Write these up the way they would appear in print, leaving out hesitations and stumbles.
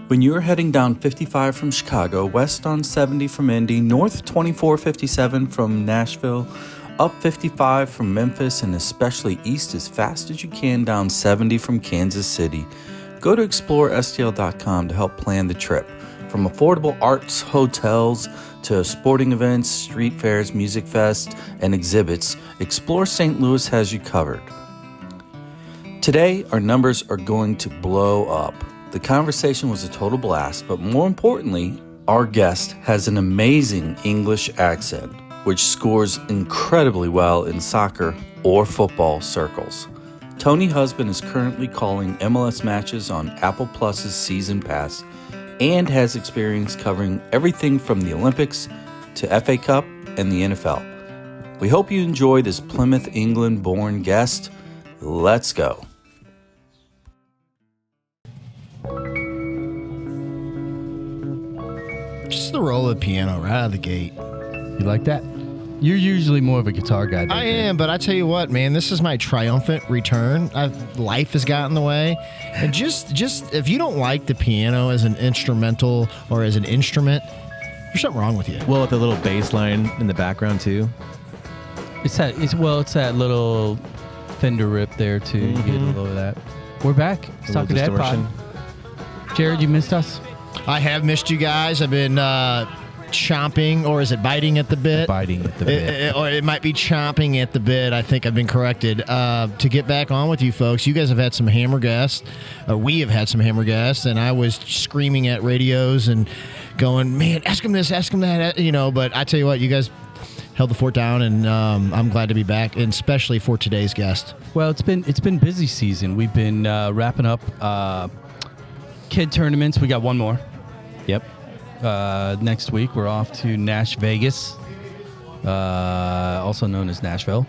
When you're heading down 55 from Chicago, west on 70 from Indy, north 2457 from Nashville, up 55 from Memphis, and especially east as fast as you can down 70 from Kansas City, go to explorestl.com to help plan the trip. From affordable arts, hotels, to sporting events, street fairs, music fest, and exhibits, Explore St. Louis has you covered. Today, our numbers are going to blow up. The conversation was a total blast, but more importantly, our guest has an amazing English accent, which scores incredibly well in soccer or football circles. Tony Husband is currently calling MLS matches on Apple Plus's Season Pass and has experience covering everything from the Olympics to FA Cup and the NFL. We hope you enjoy this Plymouth England-born guest. Let's go. Just the roll of the piano right out of the gate. You like that? You're usually more of a guitar guy. I am, but I tell you what, man, this is my triumphant return. Life has gotten in the way. And just if you don't like the piano as an instrumental or as an instrument, there's something wrong with you. Well, with the little bass line in the background, too. It's that little Fender rip there, too. You get a little of that. We're back. It's Talking Dad Pod. Jared, you missed us? I have missed you guys. I've been chomping, or is it biting at the bit? Biting at the bit. Or it might be chomping at the bit. I think I've been corrected. To get back on with you folks, you guys have had some hammer guests. We have had some hammer guests, and I was screaming at radios and going, man, ask him this, ask him that, but I tell you what, you guys held the fort down, and I'm glad to be back, and especially for today's guest. Well, it's been busy season. We've been wrapping up kid tournaments. We got one more. Yep. Next week, we're off to Vegas, also known as Nashville.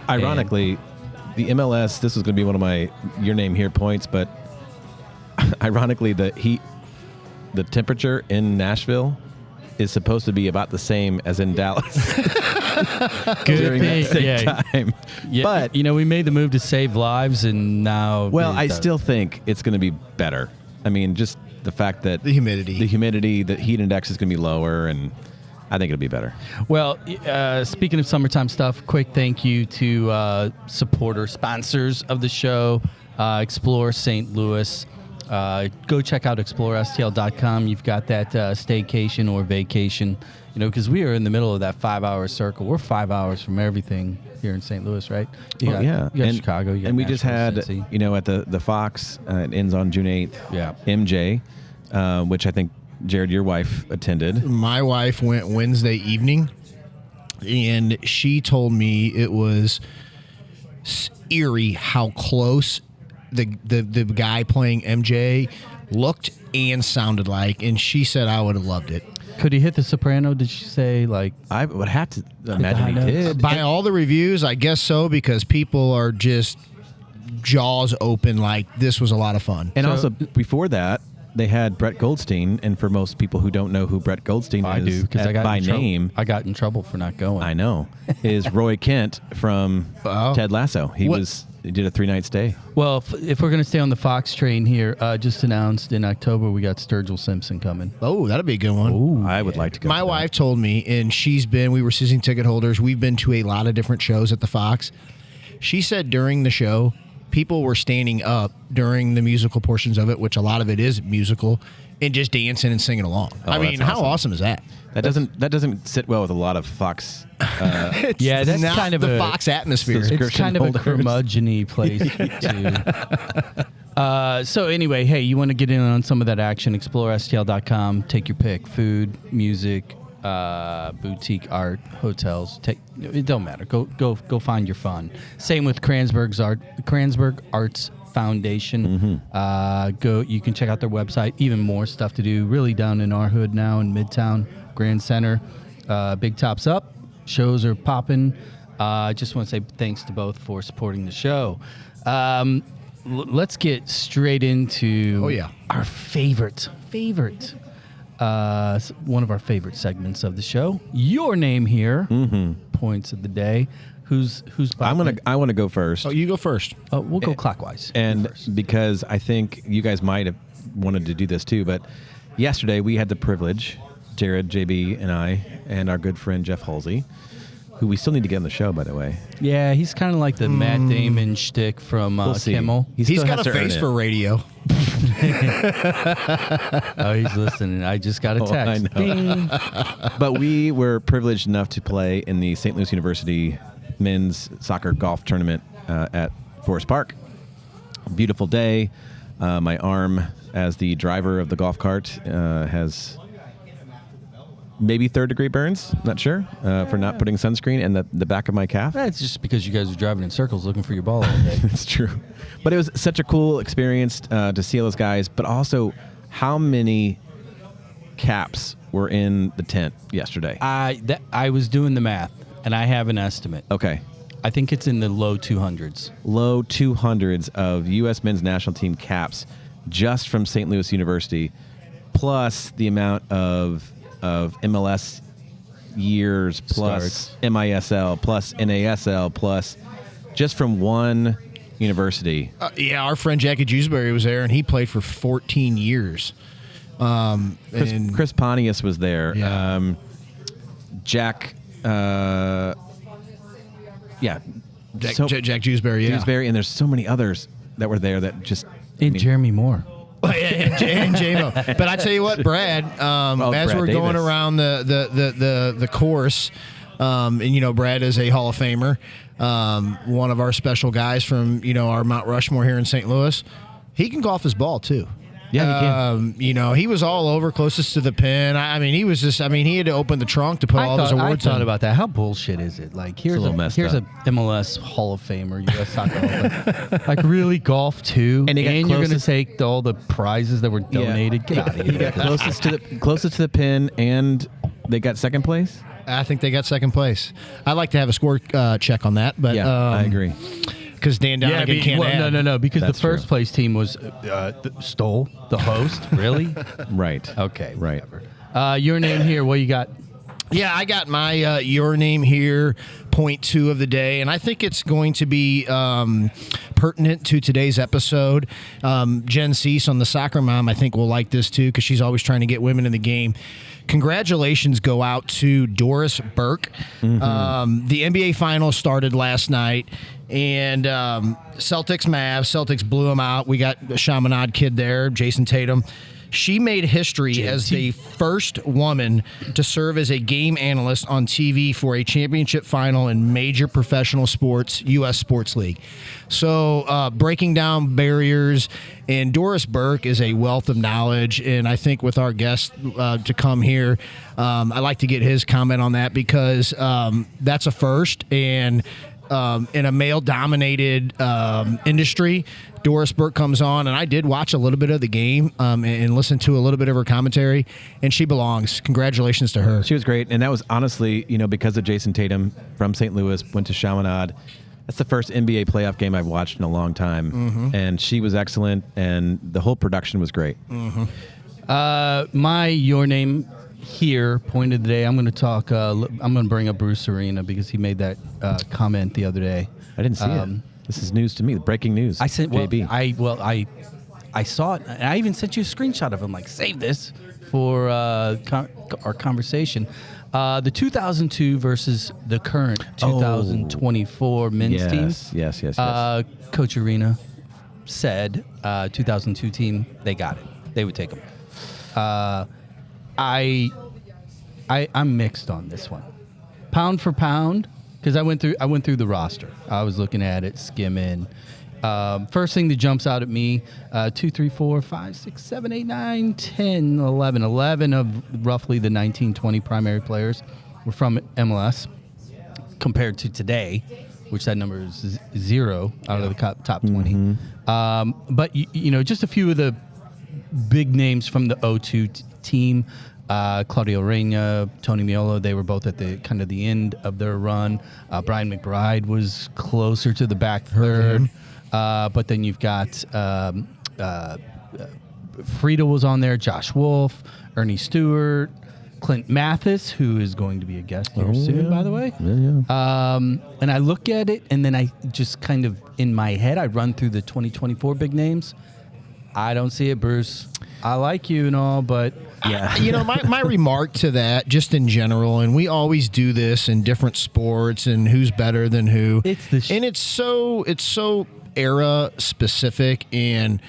Ironically, the MLS, this is going to be one of my your name here points, but ironically, the temperature in Nashville is supposed to be about the same as in Dallas. Good thing. Time. Yeah, but, we made the move to save lives, and now... Well, I still think it's going to be better. I mean, just the fact that the humidity, the heat index is going to be lower, and I think it'll be better. Well, speaking of summertime stuff, quick thank you to sponsors of the show, Explore St. Louis. Go check out explorestl.com. You've got that staycation or vacation, because we are in the middle of that 5-hour circle. We're 5 hours from everything here in St. Louis, right? You got Chicago. You got and we Nashville, just had, Cincy. at the Fox, it ends on June 8th. Yeah. MJ, which I think, Jared, your wife attended. My wife went Wednesday evening, and she told me it was eerie how close the guy playing MJ looked and sounded like, and she said I would have loved it. Could he hit the soprano? Did she say, like... I would have to imagine he did. By all the reviews, I guess so, because people are just jaws open like this was a lot of fun. And also, before that, they had Brett Goldstein, and for most people who don't know who Brett Goldstein is, I do, because by name... I got in trouble for not going. I know. Is Roy Kent from Ted Lasso. He did a 3-night stay. Well, if we're going to stay on the Fox train here, just announced in October we got Sturgill Simpson coming. Oh, that'll be a good one. Ooh, I would like to go. My wife told me, and we were season ticket holders. We've been to a lot of different shows at the Fox. She said during the show, people were standing up during the musical portions of it, which a lot of it is musical, and just dancing and singing along. I mean, how awesome is that? That doesn't sit well with a lot lot of Fox. Yeah, that's not kind of the Fox atmosphere. It's kind of a curmudgeon-y place too. So anyway, hey, you want to get in on some of that action? ExploreSTL.com. Take your pick: food, music, boutique art, hotels. It don't matter. Go find your fun. Same with Kranzberg Arts Foundation. Mm-hmm. You can check out their website. Even more stuff to do. Really down in our hood now in Midtown Grand Center. Big Tops Up. Shows are popping. Just want to say thanks to both for supporting the show. Let's get straight into our favorite one of our favorite segments of the show. Your name here, points of the day. Who's? I want to go first. Oh, you go first. We'll go clockwise. And first. because I think you guys might have wanted to do this too, but yesterday we had the privilege, Jared, JB, and I, and our good friend Jeff Halsey, who we still need to get on the show, by the way. Yeah, he's kind of like the Matt Damon shtick from We'll see. Kimmel. He's still got has a to earn face it. for radio. Oh, he's listening. I just got a Oh, I text. know. Ding. But we were privileged enough to play in the St. Louis University men's soccer golf tournament at Forest Park. Beautiful day. My arm, as the driver of the golf cart, has maybe third-degree burns. Not sure for not putting sunscreen in the back of my calf. That's just because you guys are driving in circles looking for your ball all day. It's true. But it was such a cool experience to see all those guys, but also how many caps were in the tent yesterday. I was doing the math, and I have an estimate. Okay. I think it's in the low 200s. Low 200s of U.S. men's national team caps just from St. Louis University, plus the amount of MLS years, plus Starts. MISL, plus NASL, plus just from one university. Yeah, our friend Jackie Jewsbury was there, and he played for 14 years. Chris Pontius was there. Yeah. Jack, Jack Jewsbury, yeah. Dewsbury, and there's so many others that were there that just. And Jeremy Moore. and J-Mo. But I tell you what, Brad, as Brad we're going Davis. around the course, and Brad is a Hall of Famer, one of our special guys from our Mount Rushmore here in St. Louis. He can golf his ball too. Yeah, he can. He was all over, closest to the pin. He was just. He had to open the trunk to put all those awards I thought in. about that. How bullshit is it? Like, here's little messed a up. MLS Hall of Famer, U.S. Soccer Hall of Famer. Like, really, golf too? And he got you're going to closest- take all the prizes that were donated? Get out of here. He got closest to the pin, and they got second place. I think they got second place. I'd like to have a score check on that, but Yeah, I agree. Because Dan Donegan can't add. No, because That's the first true. place team was stole the host. Really? Right. Okay. Right. Whatever. Your name here. What you got? Yeah, I got my your name here, point 2 of the day, and I think it's going to be pertinent to today's episode. Jen Cease on the Soccer Mom, I think, will like this too because she's always trying to get women in the game. Congratulations go out to Doris Burke. Mm-hmm. The NBA Finals started last night, and Celtics blew them out. We got a Chaminade kid there, Jason Tatum. She made history as the first woman to serve as a game analyst on TV for a championship final in major professional sports, U.S. Sports League. So breaking down barriers, and Doris Burke is a wealth of knowledge, and I think with our guest to come here, I'd like to get his comment on that because that's a first, and in a male-dominated industry, Doris Burke comes on, and I did watch a little bit of the game and listen to a little bit of her commentary, and she belongs. Congratulations to her. She was great, and that was honestly, because of Jason Tatum from St. Louis, went to Chaminade. That's the first NBA playoff game I've watched in a long time, and she was excellent, and the whole production was great. My your name here point of the day. I'm going to talk. I'm going to bring up Bruce Arena because he made that comment the other day. I didn't see it. This is news to me. Breaking news. I sent. JB. I saw it. And I even sent you a screenshot of him. Like, save this for our conversation. The 2002 versus the current 2024 men's team. Yes. Coach Arena said 2002 team, they got it. They would take them. I'm mixed on this one. Pound for pound, because I went through the roster. I was looking at it, skimming. First thing that jumps out at me, 2, 3, 4, 5, 6, 7, 8, 9, 10, 11. 11 of roughly the 19, 20 primary players were from MLS compared to today, which that number is 0 out of the top 20. But, just a few of the big names from the 02 team. Claudio Reyna, Tony Miolo, they were both at the kind of the end of their run. Brian McBride was closer to the back third. But then you've got Frida was on there, Josh Wolf, Ernie Stewart, Clint Mathis, who is going to be a guest here soon, by the way. Yeah. And I look at it, and then I just kind of, in my head, I run through the 2024 big names. I don't see it, Bruce. I like you and all, but yeah. My remark to that, just in general, and we always do this in different sports and who's better than who. It's so era specific, and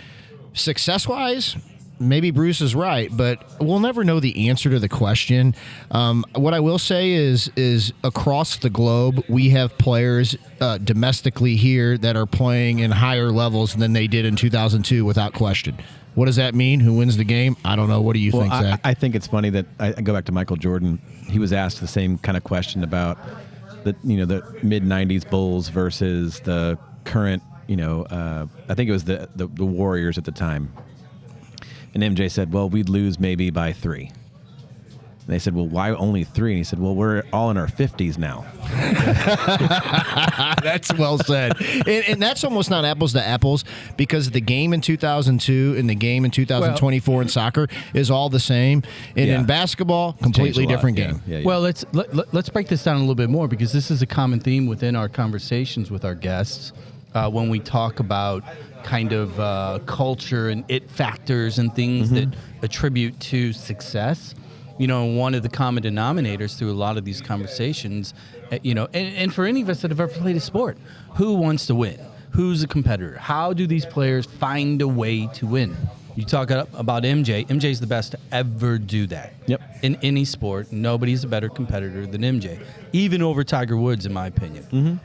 success-wise, maybe Bruce is right, but we'll never know the answer to the question. What I will say is across the globe, we have players domestically here that are playing in higher levels than they did in 2002 without question. What does that mean? Who wins the game? I don't know. What do you think, Zach? I think it's funny that I go back to Michael Jordan. He was asked the same kind of question about the mid-'90s Bulls versus the current, I think it was the Warriors at the time. And MJ said, well, we'd lose maybe by 3. And they said, well, why only 3? And he said, well, we're all in our 50s now. That's well said. And that's almost not apples to apples, because the game in 2002 and the game in 2024 in soccer is all the same. And in basketball, completely different game. Yeah. Well, let's break this down a little bit more, because this is a common theme within our conversations with our guests when we talk about kind of culture and it factors and things that attribute to success. One of the common denominators through a lot of these conversations, and for any of us that have ever played a sport, who wants to win? Who's a competitor? How do these players find a way to win? You talk about MJ. MJ's the best to ever do that. Yep. In any sport, nobody's a better competitor than MJ, even over Tiger Woods, in my opinion.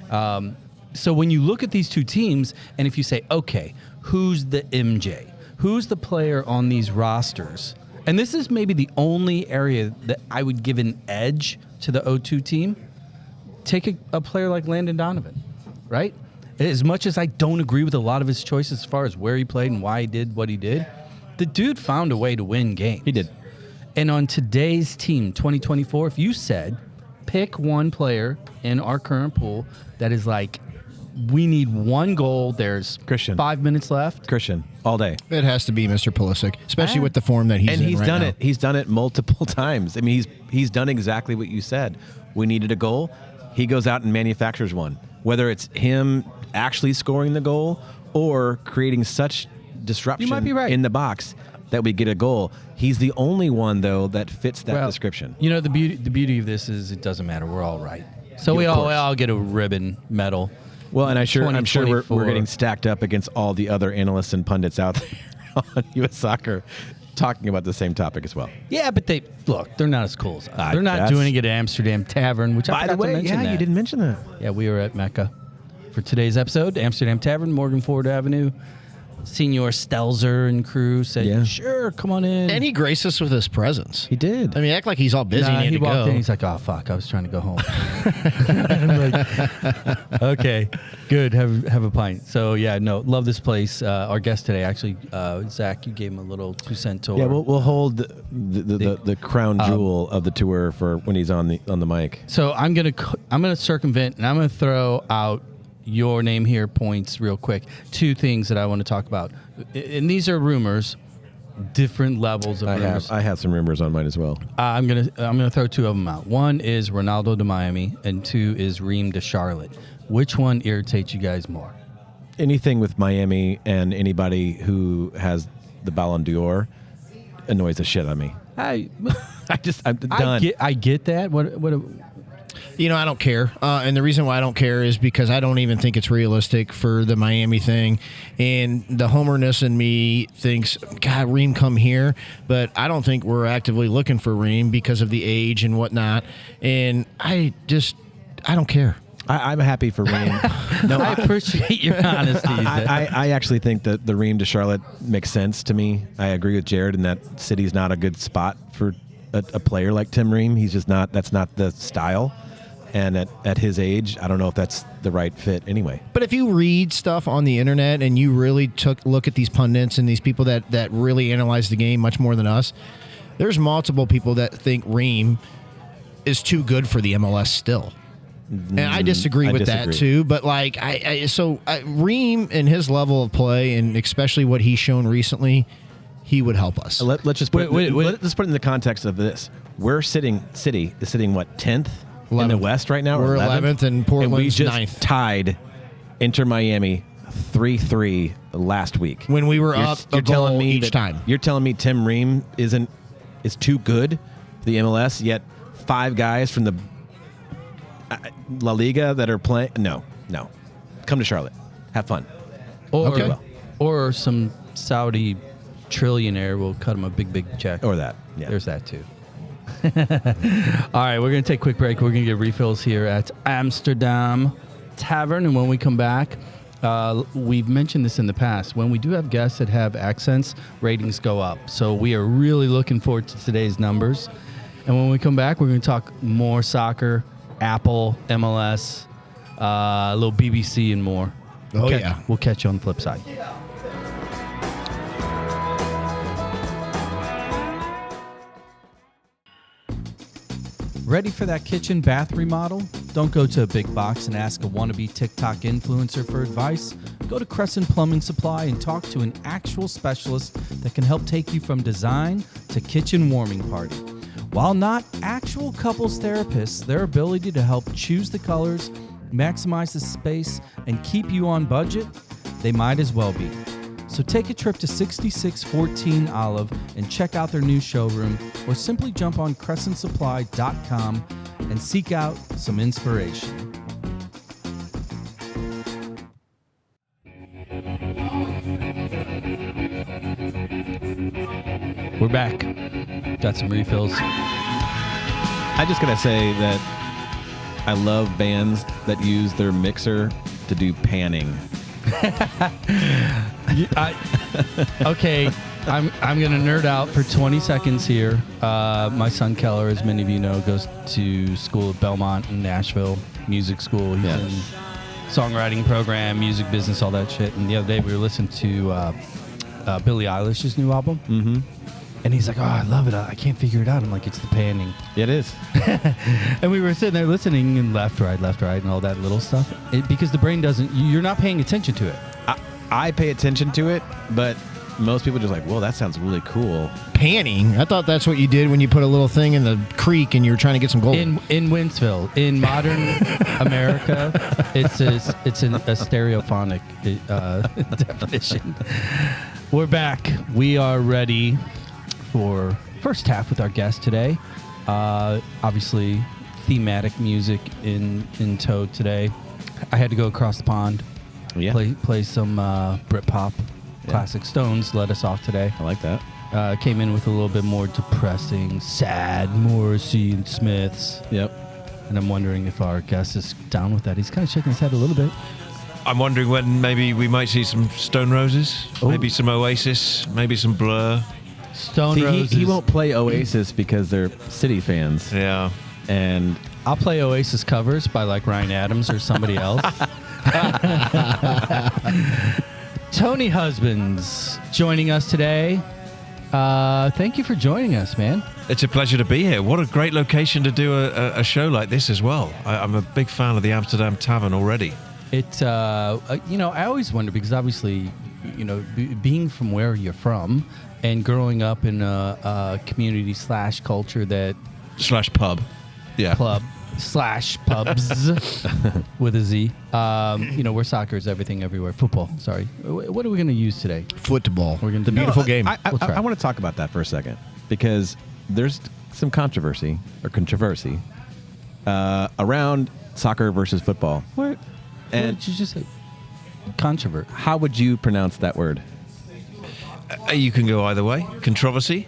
So when you look at these two teams, and if you say, okay, who's the MJ? Who's the player on these rosters? And this is maybe the only area that I would give an edge to the 0-2 team. Take a player like Landon Donovan, right? As much as I don't agree with a lot of his choices as far as where he played and why he did what he did, the dude found a way to win games. He did. And on today's team, 2024, if you said, pick one player in our current pool that is like, we need one goal. There's Christian. 5 minutes left. Christian, all day. It has to be Mr. Pulisic, especially with the form that he's in. And he's right done now. it. He's done it multiple times. I mean, he's done exactly what you said. We needed a goal. He goes out and manufactures one. Whether it's him actually scoring the goal or creating such disruption in the box that we get a goal. He's the only one, though, that fits that description. The beauty of this is it doesn't matter. We're all right. So we all get a ribbon medal. Well, and I'm sure we're getting stacked up against all the other analysts and pundits out there on U.S. Soccer talking about the same topic as well. Yeah, but they're not as cool as us. They're not doing it at Amsterdam Tavern, which I forgot to mention. You didn't mention that. Yeah, we were at Mecca for today's episode. Amsterdam Tavern, Morgan Ford Avenue. Senior Stelzer and crew said, sure, come on in. And he graced us with his presence. He did. I mean, act like he's all busy and he walked go. in. He's like, oh, fuck, I was trying to go home. I'm like, okay, good, have a pint. So, love this place. Our guest today, actually, Zach, you gave him a little 2-cent tour. Yeah, we'll hold the crown jewel of the tour for when he's on the mic. So I'm gonna circumvent, and I'm gonna throw out your name here points real quick. 2 things that I want to talk about, and these are rumors, different levels of rumors. I have some rumors on mine as well. I'm gonna throw 2 of them out. One is Ronaldo to Miami, and 2 is Ream to Charlotte. Which one irritates you guys more? Anything with Miami and anybody who has the Ballon d'Or annoys the shit out of me. I'm done. I get that. What I don't care. And the reason why I don't care is because I don't even think it's realistic for the Miami thing. And the homerness in me thinks, God, Ream, come here. But I don't think we're actively looking for Ream because of the age and whatnot. And I don't care. I'm happy for Ream. No, I appreciate your honesty. I actually think that the Ream to Charlotte makes sense to me. I agree with Jared in that city's not a good spot for a player like Tim Ream. He's just not. That's not the style. And at his age, I don't know if that's the right fit anyway. But if you read stuff on the internet and you really look at these pundits and these people that really analyze the game much more than us, there's multiple people that think Ream is too good for the MLS still. And I disagree with that too. But Ream and his level of play, and especially what he's shown recently, he would help us. Let's just let's put it in the context of this. We're City is sitting what 10th in the 11th. West right now. We're 11th and Portland's we just 9th. tied Inter Miami 3-3 last week. When we were up a goal each time. You're telling me Tim Ream is too good for the MLS, yet 5 guys from the La Liga that are playing. No. Come to Charlotte. Have fun. Or some Saudi trillionaire will cut him a big check. Or that. Yeah. There's that too. All right, we're going to take a quick break. We're going to get refills here at Amsterdam Tavern. And when we come back, we've mentioned this in the past. When we do have guests that have accents, ratings go up. So we are really looking forward to today's numbers. And when we come back, we're going to talk more soccer, Apple, MLS, a little BBC and more. We'll catch you on the flip side. Ready for that kitchen bath remodel? Don't go to a big box and ask a wannabe TikTok influencer for advice. Go to Crescent Plumbing Supply and talk to an actual specialist that can help take you from design to kitchen warming party. While not actual couples therapists, their ability to help choose the colors, maximize the space, and keep you on budget, they might as well be. So take a trip to 6614 Olive and check out their new showroom, or simply jump on crescentsupply.com and seek out some inspiration. We're back. Got some refills. I just gotta say that I love bands that use their mixer to do panning. Okay, I'm gonna nerd out for 20 seconds here. My son Keller, as many of you know, goes to school at Belmont in Nashville, music school. He's in songwriting program, music business, all that shit. And the other day we were listening to Billie Eilish's new album. Mm-hmm. And he's like, "Oh, I love it. I can't figure it out." I'm like, "It's the panning." It is. And we were sitting there listening, and left, right, and all that little stuff. Because the brain doesn't, you're not paying attention to it. I pay attention to it, but most people are just like, "Whoa, that sounds really cool." Panning? I thought that's what you did when you put a little thing in the creek and you were trying to get some gold. In Winsville, in modern America, it's a stereophonic definition. We're back. We are ready for first half with our guest today. Obviously, thematic music in tow today. I had to go across the pond. Yeah. Play some Brit pop. Classic Stones led us off today. I like that. Came in with a little bit more depressing, sad Morrissey and Smiths. Yep. And I'm wondering if our guest is down with that. He's kind of shaking his head a little bit. I'm wondering when maybe we might see some Stone Roses, maybe some Oasis, maybe some Blur. Stone Roses. He won't play Oasis because they're City fans. Yeah. And I'll play Oasis covers by like Ryan Adams or somebody else. Tony Husbands joining us today. Thank you for joining us, man. It's a pleasure to be here. What a great location to do a show like this as well. I'm a big fan of the Amsterdam Tavern already. I always wonder, because obviously, being from where you're from and growing up in a community / culture that /pub. Yeah. Club / pubs with a Z. Where soccer is everything everywhere. Football. Sorry. What are we going to use today? Football. We're going to beautiful game. I want to talk about that for a second, because there's some controversy around soccer versus football. What did you just say? Controvert. How would you pronounce that word? You can go either way. Controversy.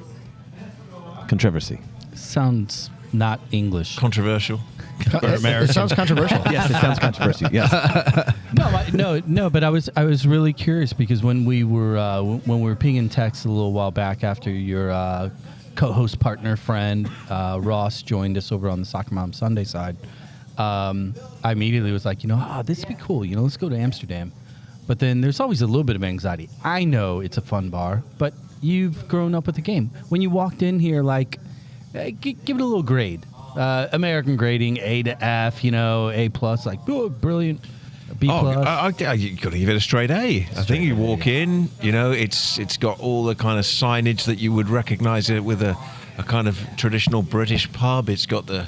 Sounds not English. Controversial. It sounds controversial. Yes, it sounds controversial. Yes. No. But I was really curious, because when we were pinging texts a little while back after your co-host, partner, friend Ross joined us over on the Soccer Mom Sunday side, I immediately was like, this would be cool. Let's go to Amsterdam. But then there's always a little bit of anxiety. I know it's a fun bar, but you've grown up with the game. When you walked in here, give it a little grade. American grading, A to F, A plus, brilliant, B plus. You got to give it a straight A. I think you walk in, it's got all the kind of signage that you would recognize it with a a kind of traditional British pub. It's got the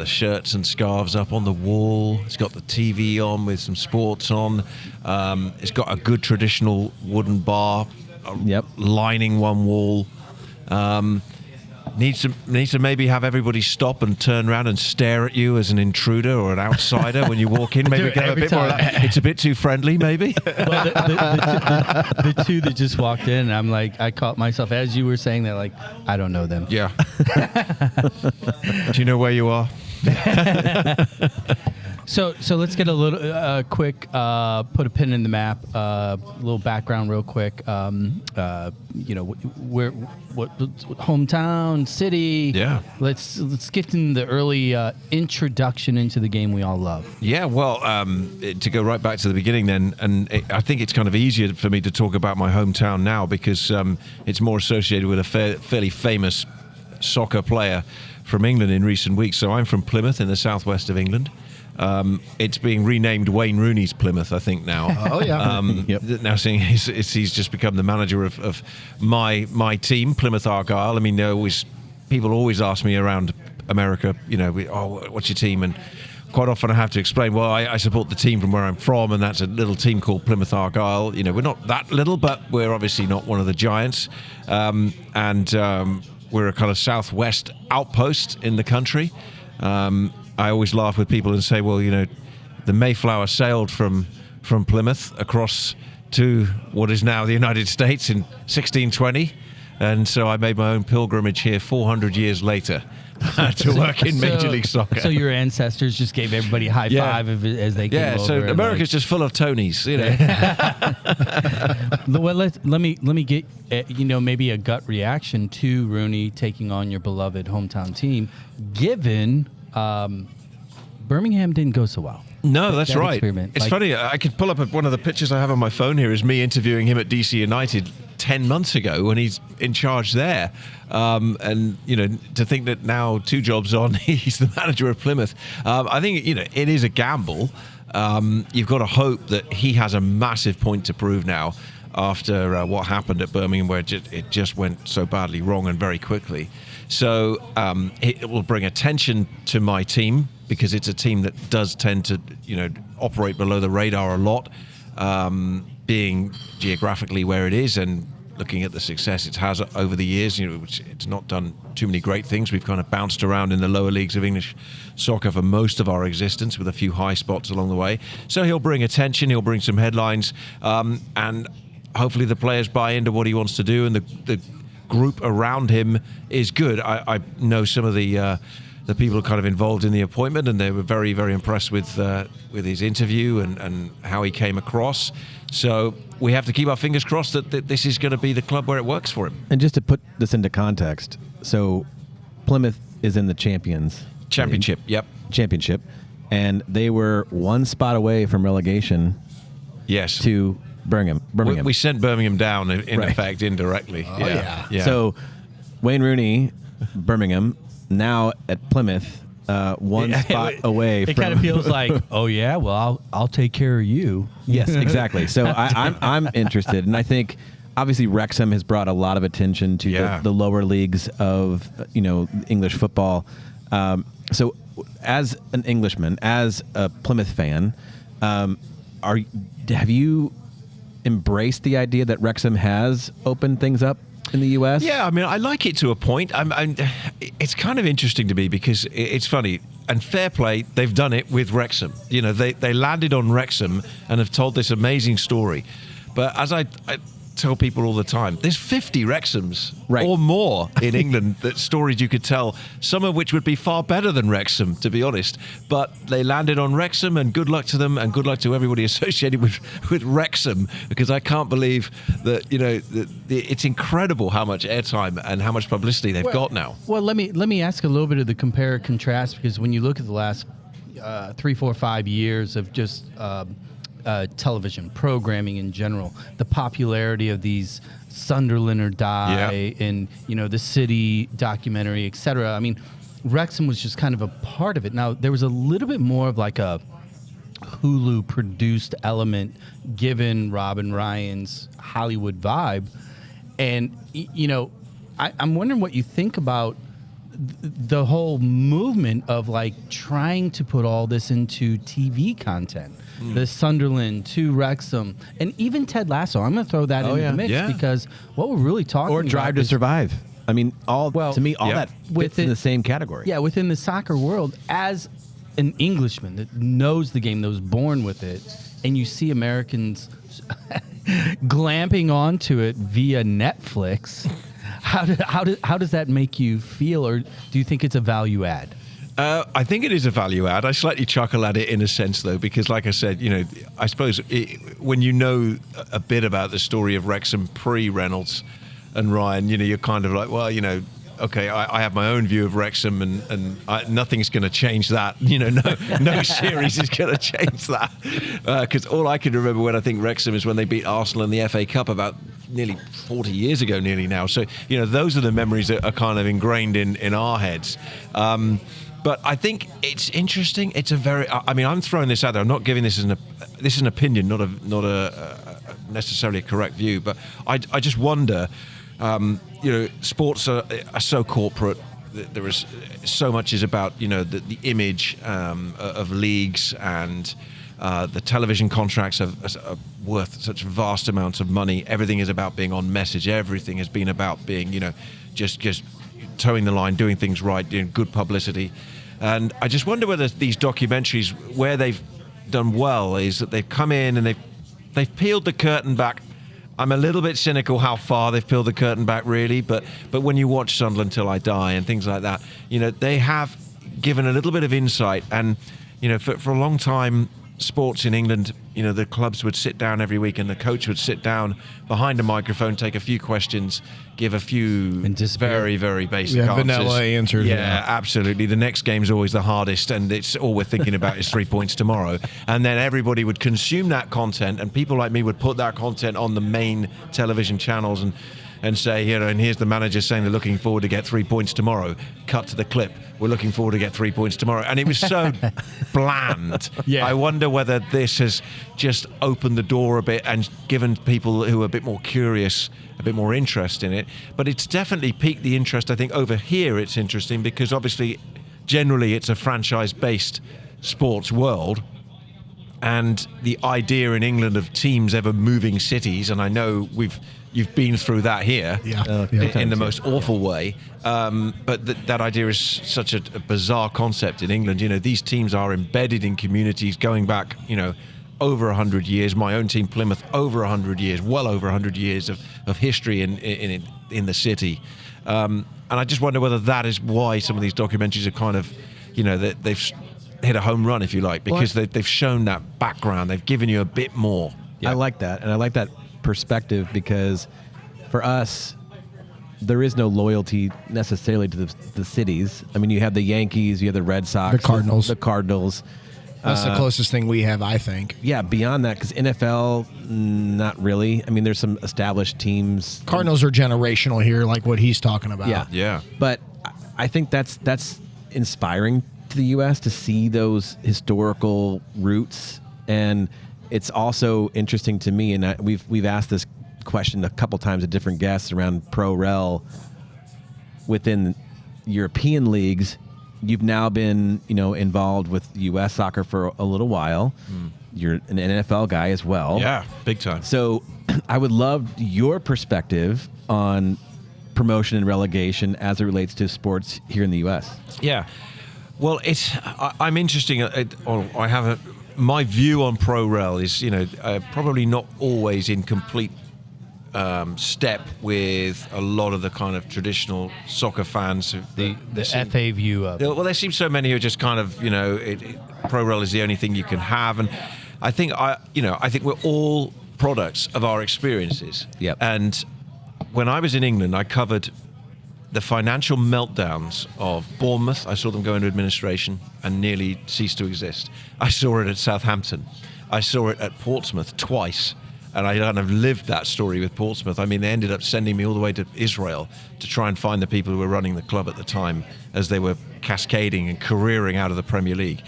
shirts and scarves up on the wall. It's got the TV on with some sports on. It's got a good traditional wooden bar lining one wall. Needs to maybe have everybody stop and turn around and stare at you as an intruder or an outsider when you walk in. Maybe get a bit more of that. It's a bit too friendly, maybe. Well, the two that just walked in, I'm like, I caught myself as you were saying that, like, I don't know them. Yeah. Do you know where you are? So let's get a little quick, put a pin in the map, a little background real quick. Where, what hometown, city. Yeah. Let's get in the early introduction into the game we all love. Yeah, well, to go right back to the beginning then, I think it's kind of easier for me to talk about my hometown now because it's more associated with a fairly famous soccer player from England in recent weeks. So I'm from Plymouth in the southwest of England. It's being renamed Wayne Rooney's Plymouth, I think now. Oh yeah. Now seeing he's just become the manager of my team, Plymouth Argyle. I mean, people always ask me around America, what's your team? And quite often I have to explain, well, I support the team from where I'm from, and that's a little team called Plymouth Argyle. We're not that little, but we're obviously not one of the giants. We're a kind of southwest outpost in the country. I always laugh with people and say, well, the Mayflower sailed from Plymouth across to what is now the United States in 1620. And so I made my own pilgrimage here 400 years later to work in Major League Soccer. So your ancestors just gave everybody a high five as they came over. Yeah, so America's just full of Tonys, Well, let me get maybe a gut reaction to Rooney taking on your beloved hometown team, given Birmingham didn't go so well. No, that's right. Experiment. It's funny. I could pull up one of the pictures I have on my phone here is me interviewing him at DC United 10 months ago when he's in charge there. And, to think that now 2 jobs on, he's the manager of Plymouth. I think, it is a gamble. You've got to hope that he has a massive point to prove now after what happened at Birmingham, where it just went so badly wrong and very quickly. So it will bring attention to my team because it's a team that does tend to, operate below the radar a lot, being geographically where it is and looking at the success it has over the years. Which it's not done too many great things. We've kind of bounced around in the lower leagues of English soccer for most of our existence, with a few high spots along the way. So he'll bring attention. He'll bring some headlines, and hopefully the players buy into what he wants to do, and the group around him is good. I know some of the people kind of involved in the appointment, and they were very, very impressed with his interview and how he came across. So we have to keep our fingers crossed that this is going to be the club where it works for him. And just to put this into context, so Plymouth is in the Championship. Yep. Championship. And they were 1 spot away from relegation. Yes. To Birmingham. We sent Birmingham down, in effect, indirectly. Oh, yeah. So Wayne Rooney, Birmingham, now at Plymouth, 1 spot away from... It kind of feels like, oh, yeah, well, I'll take care of you. Yes, exactly. So I'm interested. And I think, obviously, Wrexham has brought a lot of attention to the lower leagues of, English football. So as an Englishman, as a Plymouth fan, have you embraced the idea that Wrexham has opened things up in the U.S.? Yeah, I mean, I like it to a point. It's kind of interesting to me because it's funny, and fair play, they've done it with Wrexham. They landed on Wrexham and have told this amazing story. But as I tell people all the time, there's 50 Wrexhams or more in England, that stories you could tell, some of which would be far better than Wrexham, to be honest. But they landed on Wrexham, and good luck to them, and good luck to everybody associated with Wrexham, because I can't believe that, it's incredible how much airtime and how much publicity they've got now. Well, let me ask a little bit of the compare and contrast, because when you look at the last 3, 4, 5 years of just television programming in general, the popularity of these Sunderland or Die and the City documentary, etc. I mean, Wrexham was just kind of a part of it. Now there was a little bit more of like a Hulu produced element given Robin Ryan's Hollywood vibe, and I'm wondering what you think about the whole movement of like trying to put all this into TV content. The Sunderland to Wrexham and even Ted Lasso. I'm going to throw that into the mix because what we're really talking about Drive to Survive. I mean, to me, all that fits in the same category. Yeah, within the soccer world, as an Englishman that knows the game, that was born with it, and you see Americans glamping onto it via Netflix. How does that make you feel, or do you think it's a value add? I think it is a value add. I slightly chuckle at it in a sense, though, because, like I said, I suppose when you know a bit about the story of Wrexham pre-Reynolds and Ryan, you're kind of like, well, okay, I have my own view of Wrexham, and nothing's going to change that. No series is going to change that. Because all I can remember when I think Wrexham is when they beat Arsenal in the FA Cup about nearly 40 years ago, nearly now. So, those are the memories that are kind of ingrained in our heads. But I think it's interesting. It's I'm throwing this out there. I'm not giving this this is an opinion, not a necessarily a correct view. But I just wonder. Sports are so corporate. There is so much is about the image of leagues, and the television contracts are worth such vast amounts of money. Everything is about being on message. Everything has been about being just towing the line, doing things right, doing good publicity. And I just wonder whether these documentaries, where they've done well, is that they've come in and they've peeled the curtain back. I'm a little bit cynical how far they've peeled the curtain back, really, but when you watch Sunderland Till I Die and things like that, they have given a little bit of insight. And for a long time, sports in England, the clubs would sit down every week and the coach would sit down behind a microphone, take a few questions, give a few very, very basic answers. Vanilla answers. Yeah, absolutely. The next game's always the hardest, and it's all we're thinking about is 3 points tomorrow. And then everybody would consume that content, and people like me would put that content on the main television channels and say, and here's the manager saying they're looking forward to get 3 points tomorrow. Cut to the clip. We're looking forward to get 3 points tomorrow. And it was so bland. Yeah. I wonder whether this has just opened the door a bit and given people who are a bit more curious a bit more interest in it. But it's definitely piqued the interest. I think over here it's interesting because obviously, generally, it's a franchise-based sports world. And the idea in England of teams ever moving cities, and I know you've been through that here in the most awful way. But that idea is such a bizarre concept in England. These teams are embedded in communities going back, over 100 years. My own team, Plymouth, over 100 years, well over 100 years of history in the city. And I just wonder whether that is why some of these documentaries are kind of, they've hit a home run, if you like, because they've shown that background. They've given you a bit more. I like that, and I like that perspective because for us, there is no loyalty necessarily to the cities. I mean, you have the Yankees, you have the Red Sox, the Cardinals. That's the closest thing we have, I think. Yeah, beyond that, because NFL, not really. I mean, there's some established teams. Cardinals are generational here, like what he's talking about. Yeah. But I think that's inspiring to the U.S. to see those historical roots, and it's also interesting to me. And we've asked this question a couple times to different guests around pro rel within European leagues. You've now been, involved with U.S. soccer for a little while. You're an NFL guy as well. Yeah, big time. So I would love your perspective on promotion and relegation as it relates to sports here in the U.S. Yeah. Well, I'm interesting. I have my view on pro rel is, probably not always in complete step with a lot of the kind of traditional soccer fans. The FA view of it. Well, there seems so many who are just kind of, pro rel is the only thing you can have. And I think, I think we're all products of our experiences. Yep. And when I was in England, I covered the financial meltdowns of Bournemouth. I saw them go into administration and nearly cease to exist. I saw it at Southampton. I saw it at Portsmouth twice. And I kind of lived that story with Portsmouth. I mean, they ended up sending me all the way to Israel to try and find the people who were running the club at the time as they were cascading and careering out of the Premier League.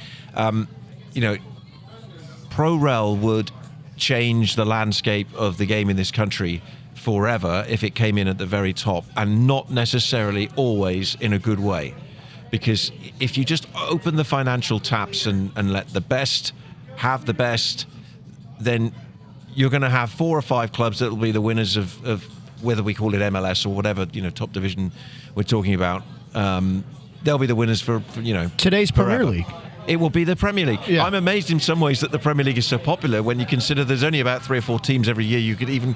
Pro rel would change the landscape of the game in this country forever if it came in at the very top, and not necessarily always in a good way. Because if you just open the financial taps and let the best have the best, then you're going to have 4 or 5 clubs that will be the winners of whether we call it MLS or whatever, top division we're talking about. They'll be the winners for today's forever. Premier League. It will be the Premier League. Yeah. I'm amazed in some ways that the Premier League is so popular when you consider there's only about 3 or 4 teams every year you could even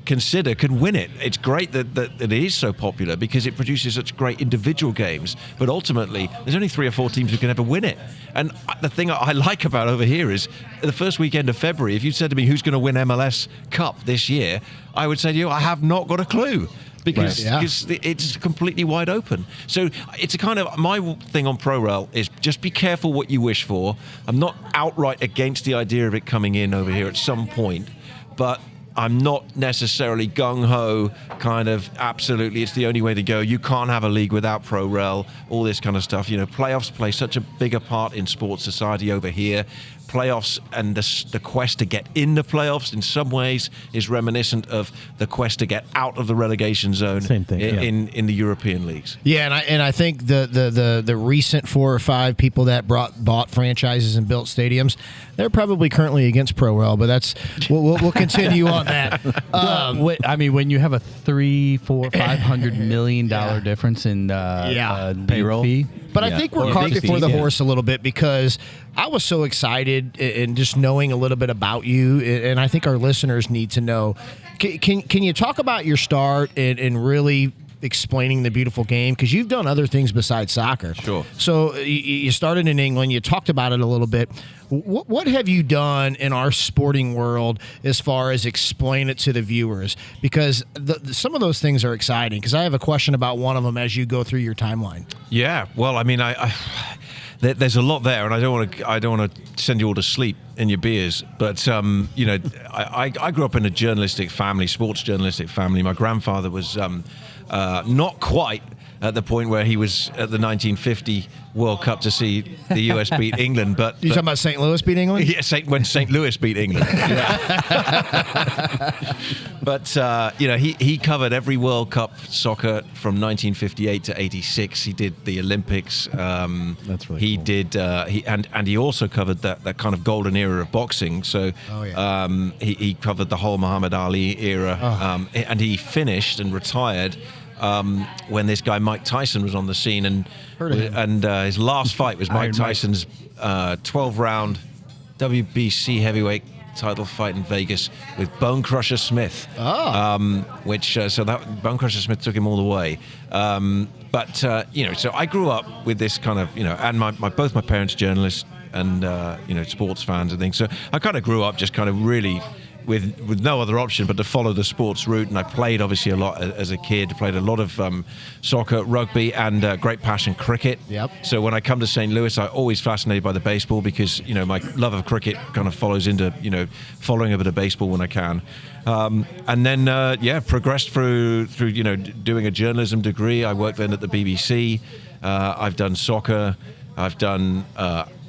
consider can win it. It's great that it is so popular because it produces such great individual games, but ultimately there's only 3 or 4 teams who can ever win it. And the thing I like about over here is the first weekend of February, if you said to me who's going to win MLS Cup this year, I would say to you, I have not got a clue. Because it's completely wide open. So it's a kind of, my thing on ProRel is just be careful what you wish for. I'm not outright against the idea of it coming in over here at some point, but I'm not necessarily gung-ho, kind of absolutely it's the only way to go. You can't have a league without ProRel, all this kind of stuff. Playoffs play such a bigger part in sports society over here. Playoffs and the quest to get in the playoffs in some ways is reminiscent of the quest to get out of the relegation zone. Same thing, in the European leagues. Yeah, and I think the recent 4 or 5 people that bought franchises and built stadiums, they're probably currently against ProRel, but that's we'll continue on that. When you have a $300, $400, $500 million difference in payroll fee. But I think we're caught before the horse a little bit because I was so excited in just knowing a little bit about you, and I think our listeners need to know. Can you talk about your start and really explaining the beautiful game? Because you've done other things besides soccer. Sure. So you started in England. You talked about it a little bit. What have you done in our sporting world as far as explain it to the viewers? Because some of those things are exciting. Because I have a question about one of them as you go through your timeline. Yeah. Well, I mean, there's a lot there, and I don't want to send you all to sleep in your beers. But I grew up in a journalistic family, sports journalistic family. My grandfather was not quite at the point where he was at the 1950 World Cup to see the US beat England. But you talking about St. Louis beat England? Yeah, when St. Louis beat England. But he covered every World Cup soccer from 1958 to 86. He did the Olympics. That's really he cool. did. And he also covered that kind of golden era of boxing. So he covered the whole Muhammad Ali era. And he finished and retired when this guy Mike Tyson was on the scene, and his last fight was Mike Tyson's 12-round WBC heavyweight title fight in Vegas with Bone Crusher Smith. So that Bone Crusher Smith took him all the way. So I grew up with this kind of, and both my parents journalists and sports fans and things. So I kind of grew up just kind of really with no other option but to follow the sports route, and I played obviously a lot as a kid. Played a lot of soccer, rugby, and great passion cricket. Yep. So when I come to St. Louis, I'm always fascinated by the baseball because my love of cricket kind of follows into following a bit of baseball when I can. And then progressed through doing a journalism degree. I worked then at the BBC. I've done soccer. I've done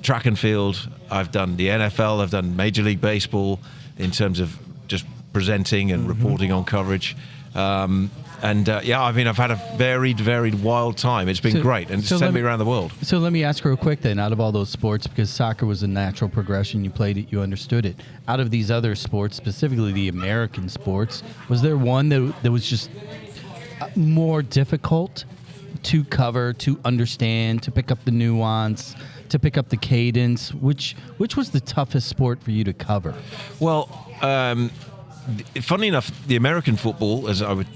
track and field. I've done the NFL. I've done Major League Baseball in terms of just presenting and reporting on coverage. I've had a varied, wild time. It's been great, and it's sent me around the world. So let me ask real quick then, out of all those sports, because soccer was a natural progression, you played it, you understood it. Out of these other sports, specifically the American sports, was there one that was just more difficult to cover, to understand, to pick up the nuance, to pick up the cadence? Which was the toughest sport for you to cover? Well, funnily enough, the American football, as I would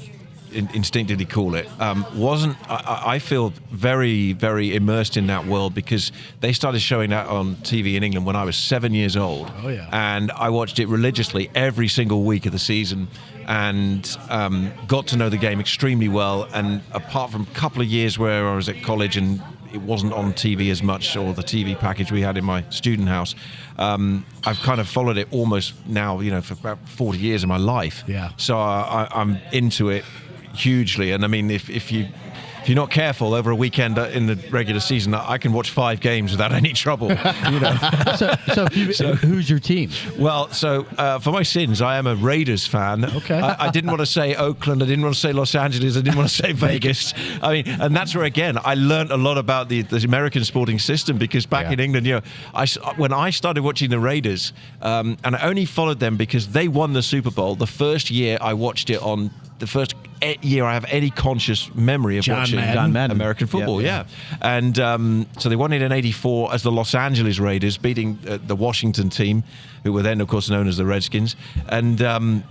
instinctively call it, wasn't. I feel very, very immersed in that world because they started showing that on TV in England when I was 7 years old. Oh yeah. And I watched it religiously every single week of the season, and got to know the game extremely well. And apart from a couple of years where I was at college and it wasn't on TV as much, or the TV package we had in my student house, I've kind of followed it almost now, for about 40 years of my life. Yeah. So I'm into it hugely. And I mean, if you if you're not careful over a weekend in the regular season, I can watch 5 games without any trouble. You know. So who's your team? Well, so for my sins, I am a Raiders fan. Okay. I didn't want to say Oakland. I didn't want to say Los Angeles. I didn't want to say Vegas. I mean, and that's where, again, I learned a lot about the American sporting system, because back in England, you know, when I started watching the Raiders, and I only followed them because they won the Super Bowl the first year I watched it, on the first year I have any conscious memory of watching John Madden. American football. Yeah. And so they won it in '84 as the Los Angeles Raiders, beating the Washington team, who were then, of course, known as the Redskins. And then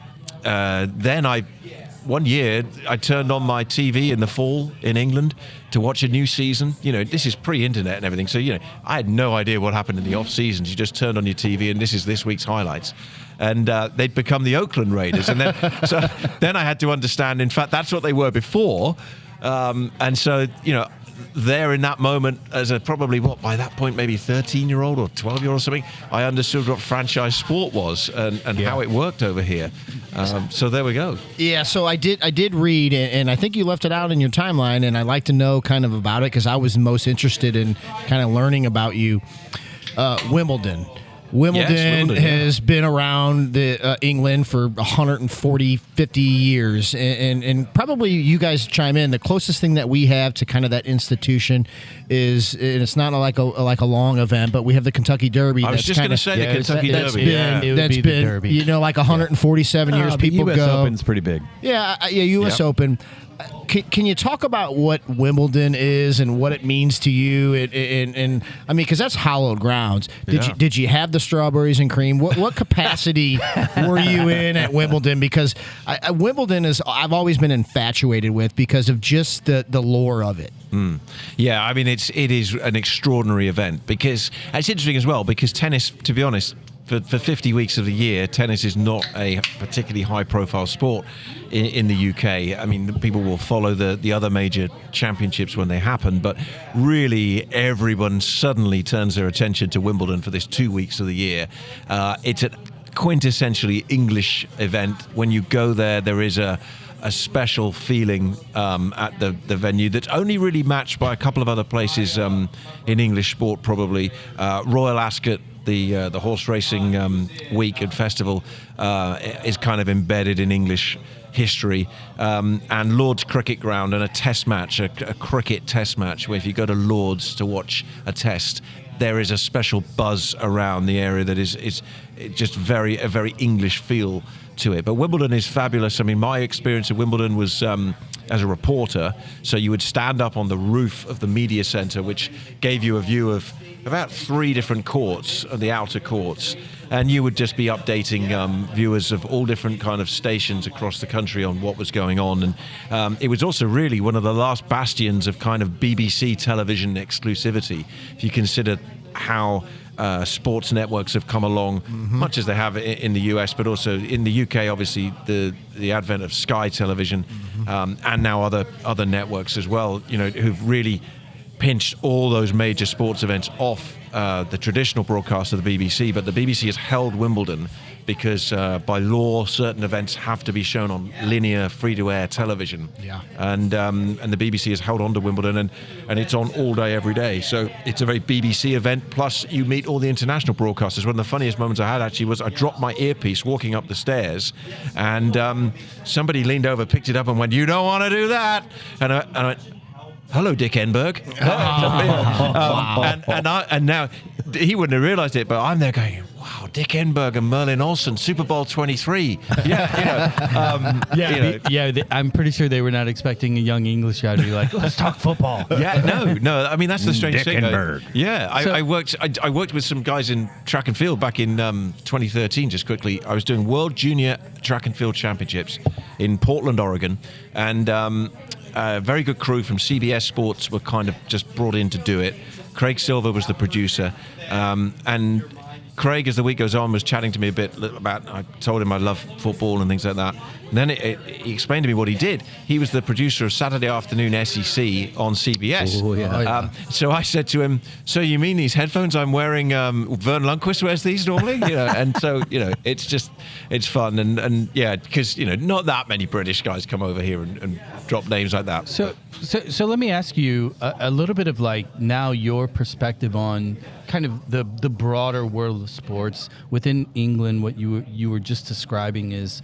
one year I turned on my TV in the fall in England to watch a new season. You know, this is pre-internet and everything, so you know, I had no idea what happened in the off seasons. You just turned on your TV and this is this week's highlights. And they'd become the Oakland Raiders, and then then I had to understand. In fact, that's what they were before, and so you know. There in that moment, as a probably by that point maybe 13-year-old or 12-year-old or something, I understood what franchise sport was and how it worked over here. So there we go. Yeah, so I did read, and I think you left it out in your timeline, and I'd like to know kind of about it, because I was most interested in kind of learning about you. Wimbledon. Wimbledon has been around England for 140, 50 years, and probably you guys chime in. The closest thing that we have to kind of that institution is, and it's not like a long event, but we have the Kentucky Derby. I was just going to say the Kentucky Derby. That's been, you know, like 147 years. People the US go. Open's pretty big. Yeah, U.S. Open. Can you talk about what Wimbledon is and what it means to you? And I mean, because that's hallowed grounds. Did you have the strawberries and cream? What capacity were you in at Wimbledon? Because Wimbledon is, I've always been infatuated with, because of just the lore of it. Yeah, I mean, it is an extraordinary event, because it's interesting as well, because tennis, to be honest, for 50 weeks of the year, tennis is not a particularly high-profile sport in the UK. I mean, people will follow the other major championships when they happen, but really everyone suddenly turns their attention to Wimbledon for this 2 weeks of the year. It's a quintessentially English event. When you go there, there is a special feeling at the venue that's only really matched by a couple of other places in English sport, probably. Royal Ascot, the horse racing week and festival, is kind of embedded in English history, and Lord's Cricket Ground, and a test match, a cricket test match, where if you go to Lord's to watch a test, there is a special buzz around the area that is just a very English feel to it. But Wimbledon is fabulous. I mean, my experience at Wimbledon was as a reporter, so you would stand up on the roof of the media centre, which gave you a view of about 3 different courts, the outer courts, and you would just be updating viewers of all different kind of stations across the country on what was going on. And it was also really one of the last bastions of kind of BBC television exclusivity, if you consider how sports networks have come along, much as they have in the US, but also in the UK, obviously the advent of Sky Television, and now other networks as well, you know, who've really pinched all those major sports events off the traditional broadcast of the BBC. But the BBC has held Wimbledon because by law certain events have to be shown on linear free-to-air television. Yeah. And the BBC has held on to Wimbledon, and it's on all day every day. So it's a very BBC event, plus you meet all the international broadcasters. One of the funniest moments I had actually was I dropped my earpiece walking up the stairs, and somebody leaned over, picked it up and went, "You don't want to do that." And I went, "Hello, Dick Enberg." And now he wouldn't have realised it, but I'm there going, "Wow, Dick Enberg and Merlin Olsen, Super Bowl 23." I'm pretty sure they were not expecting a young English guy to be like, "Let's talk football." No. I mean, that's the strange Dick thing. Enberg. I worked with some guys in track and field back in 2013. Just quickly, I was doing World Junior Track and Field Championships in Portland, Oregon, and a very good crew from CBS Sports were kind of just brought in to do it. Craig Silver was the producer, and Craig, as the week goes on, was chatting to me a bit about, I told him I love football and things like that. And then he explained to me what he did. He was the producer of Saturday Afternoon SEC on CBS. Oh, yeah. So I said to him, "So you mean these headphones I'm wearing, Vern Lundquist wears these normally?" You know, and so, you know, it's fun. And yeah, because, you know, not that many British guys come over here and drop names like that. So let me ask you a little bit of like now your perspective on kind of the broader world of sports within England. What you were just describing is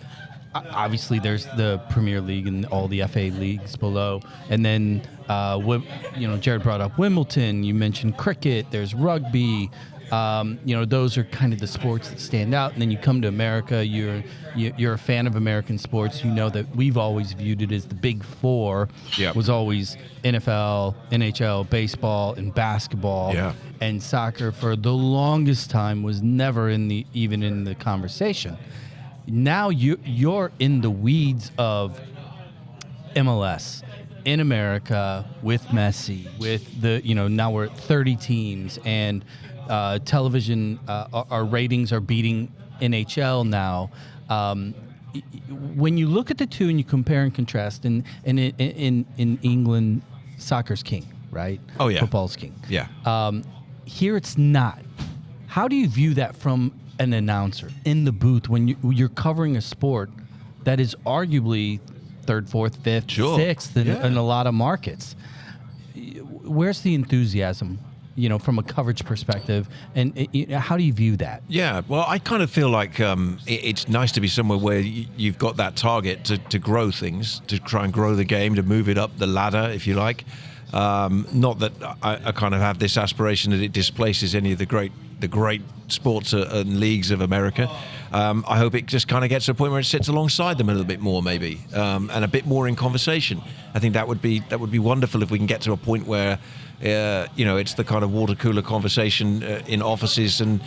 obviously there's the Premier League and all the FA leagues below, and then Jared brought up Wimbledon. You mentioned cricket. There's rugby. Those are kind of the sports that stand out. And then you come to America. You're a fan of American sports. You know that we've always viewed it as the big four. Yep. Was always NFL, NHL, baseball, and basketball. Yeah. And soccer for the longest time was never even in the conversation. Now you're in the weeds of MLS in America with Messi, with now we're at 30 teams, and television, our ratings are beating NHL now. When you look at the two and you compare and contrast, and in England, soccer's king, right? Oh, yeah. Football's king. Yeah. Here it's not. How do you view that from an announcer in the booth when you're covering a sport that is arguably third, fourth, fifth, sixth in a lot of markets? Where's the enthusiasm, from a coverage perspective, and how do you view that? Yeah, well, I kind of feel like it's nice to be somewhere where you've got that target to grow things, to try and grow the game, to move it up the ladder, if you like. Not that I kind of have this aspiration that it displaces any of the great sports and leagues of America. I hope it just kind of gets to a point where it sits alongside them a little bit more, maybe, and a bit more in conversation. I think that would be wonderful if we can get to a point where it's the kind of water cooler conversation in offices, and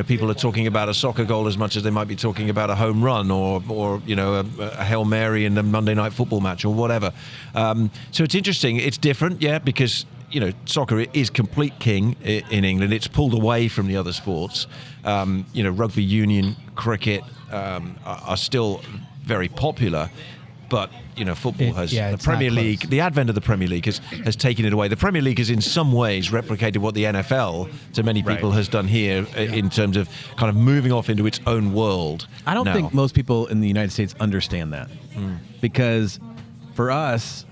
people are talking about a soccer goal as much as they might be talking about a home run or a Hail Mary in a Monday Night Football match or whatever. So it's interesting. It's different, because soccer is complete king in England. It's pulled away from the other sports. Rugby union, cricket are still very popular, but football has the Premier League. The advent of the Premier League has taken it away. The Premier League has in some ways replicated what the NFL to many people has done here in terms of kind of moving off into its own world. I don't think most people in the United States understand that, because for us,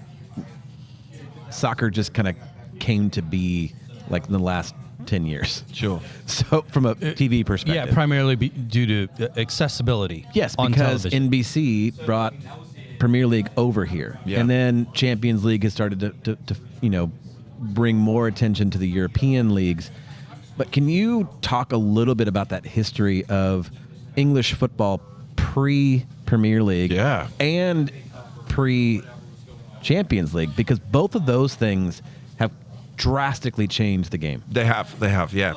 soccer just kind of came to be like in the last 10 years. Sure. So from a TV perspective. Yeah, primarily due to accessibility. Yes, on because television. NBC brought Premier League over here. Yeah. And then Champions League has started to bring more attention to the European leagues. But can you talk a little bit about that history of English football pre-Premier League and pre-Champions League? Because both of those things have drastically changed the game. They have, yeah.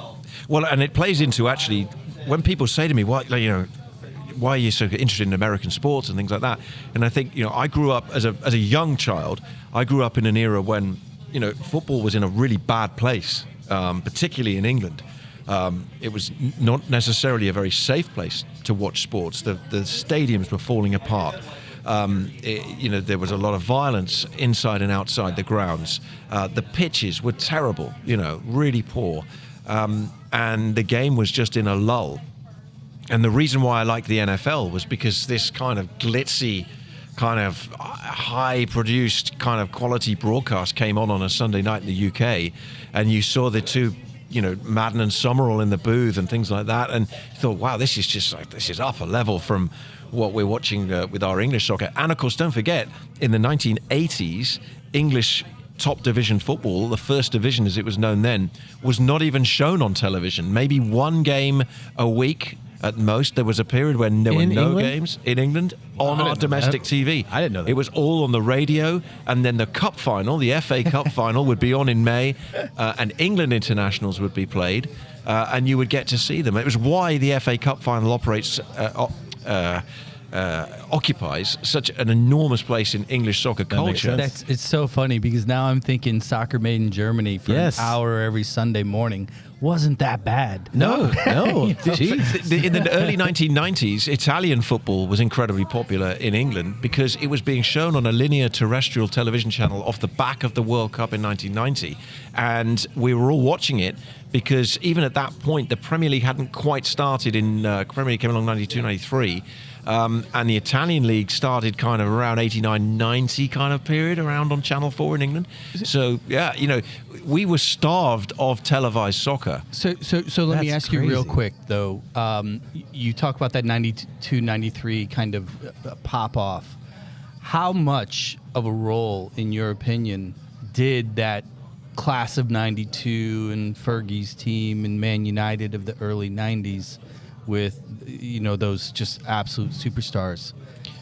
Well, and it plays into actually when people say to me, why are you so interested in American sports and things like that? And I think, I grew up as a young child. I grew up in an era when, football was in a really bad place, particularly in England. It was not necessarily a very safe place to watch sports. The stadiums were falling apart. There was a lot of violence inside and outside the grounds. The pitches were terrible, really poor. And the game was just in a lull. And the reason why I liked the NFL was because this kind of glitzy, kind of high-produced kind of quality broadcast came on a Sunday night in the UK, and you saw the two, Madden and Summerall in the booth and things like that, and you thought, wow, this is up a level from what we're watching with our English soccer. And of course, don't forget, in the 1980s, English top division football, the first division as it was known then, was not even shown on television. Maybe one game a week at most. There was a period when there were no games in England on our domestic TV. I didn't know that. It was all on the radio, and then the cup final, the FA Cup final, would be on in May, and England internationals would be played, and you would get to see them. It was why the FA Cup final occupies such an enormous place in English soccer culture. It's so funny because now I'm thinking soccer made in Germany for an hour every Sunday morning. Wasn't that bad. No. Jeez. In the early 1990s, Italian football was incredibly popular in England because it was being shown on a linear terrestrial television channel off the back of the World Cup in 1990. And we were all watching it because even at that point, the Premier League hadn't quite started. Premier League came along 92, 93. And the Italian league started kind of around 89, 90 kind of period around on Channel 4 in England. So, yeah, we were starved of televised soccer. So let me That's ask you real crazy. quick, though. You talk about that 92, 93 kind of pop-off. How much of a role, in your opinion, did that class of 92 and Fergie's team and Man United of the early 90s with, those just absolute superstars?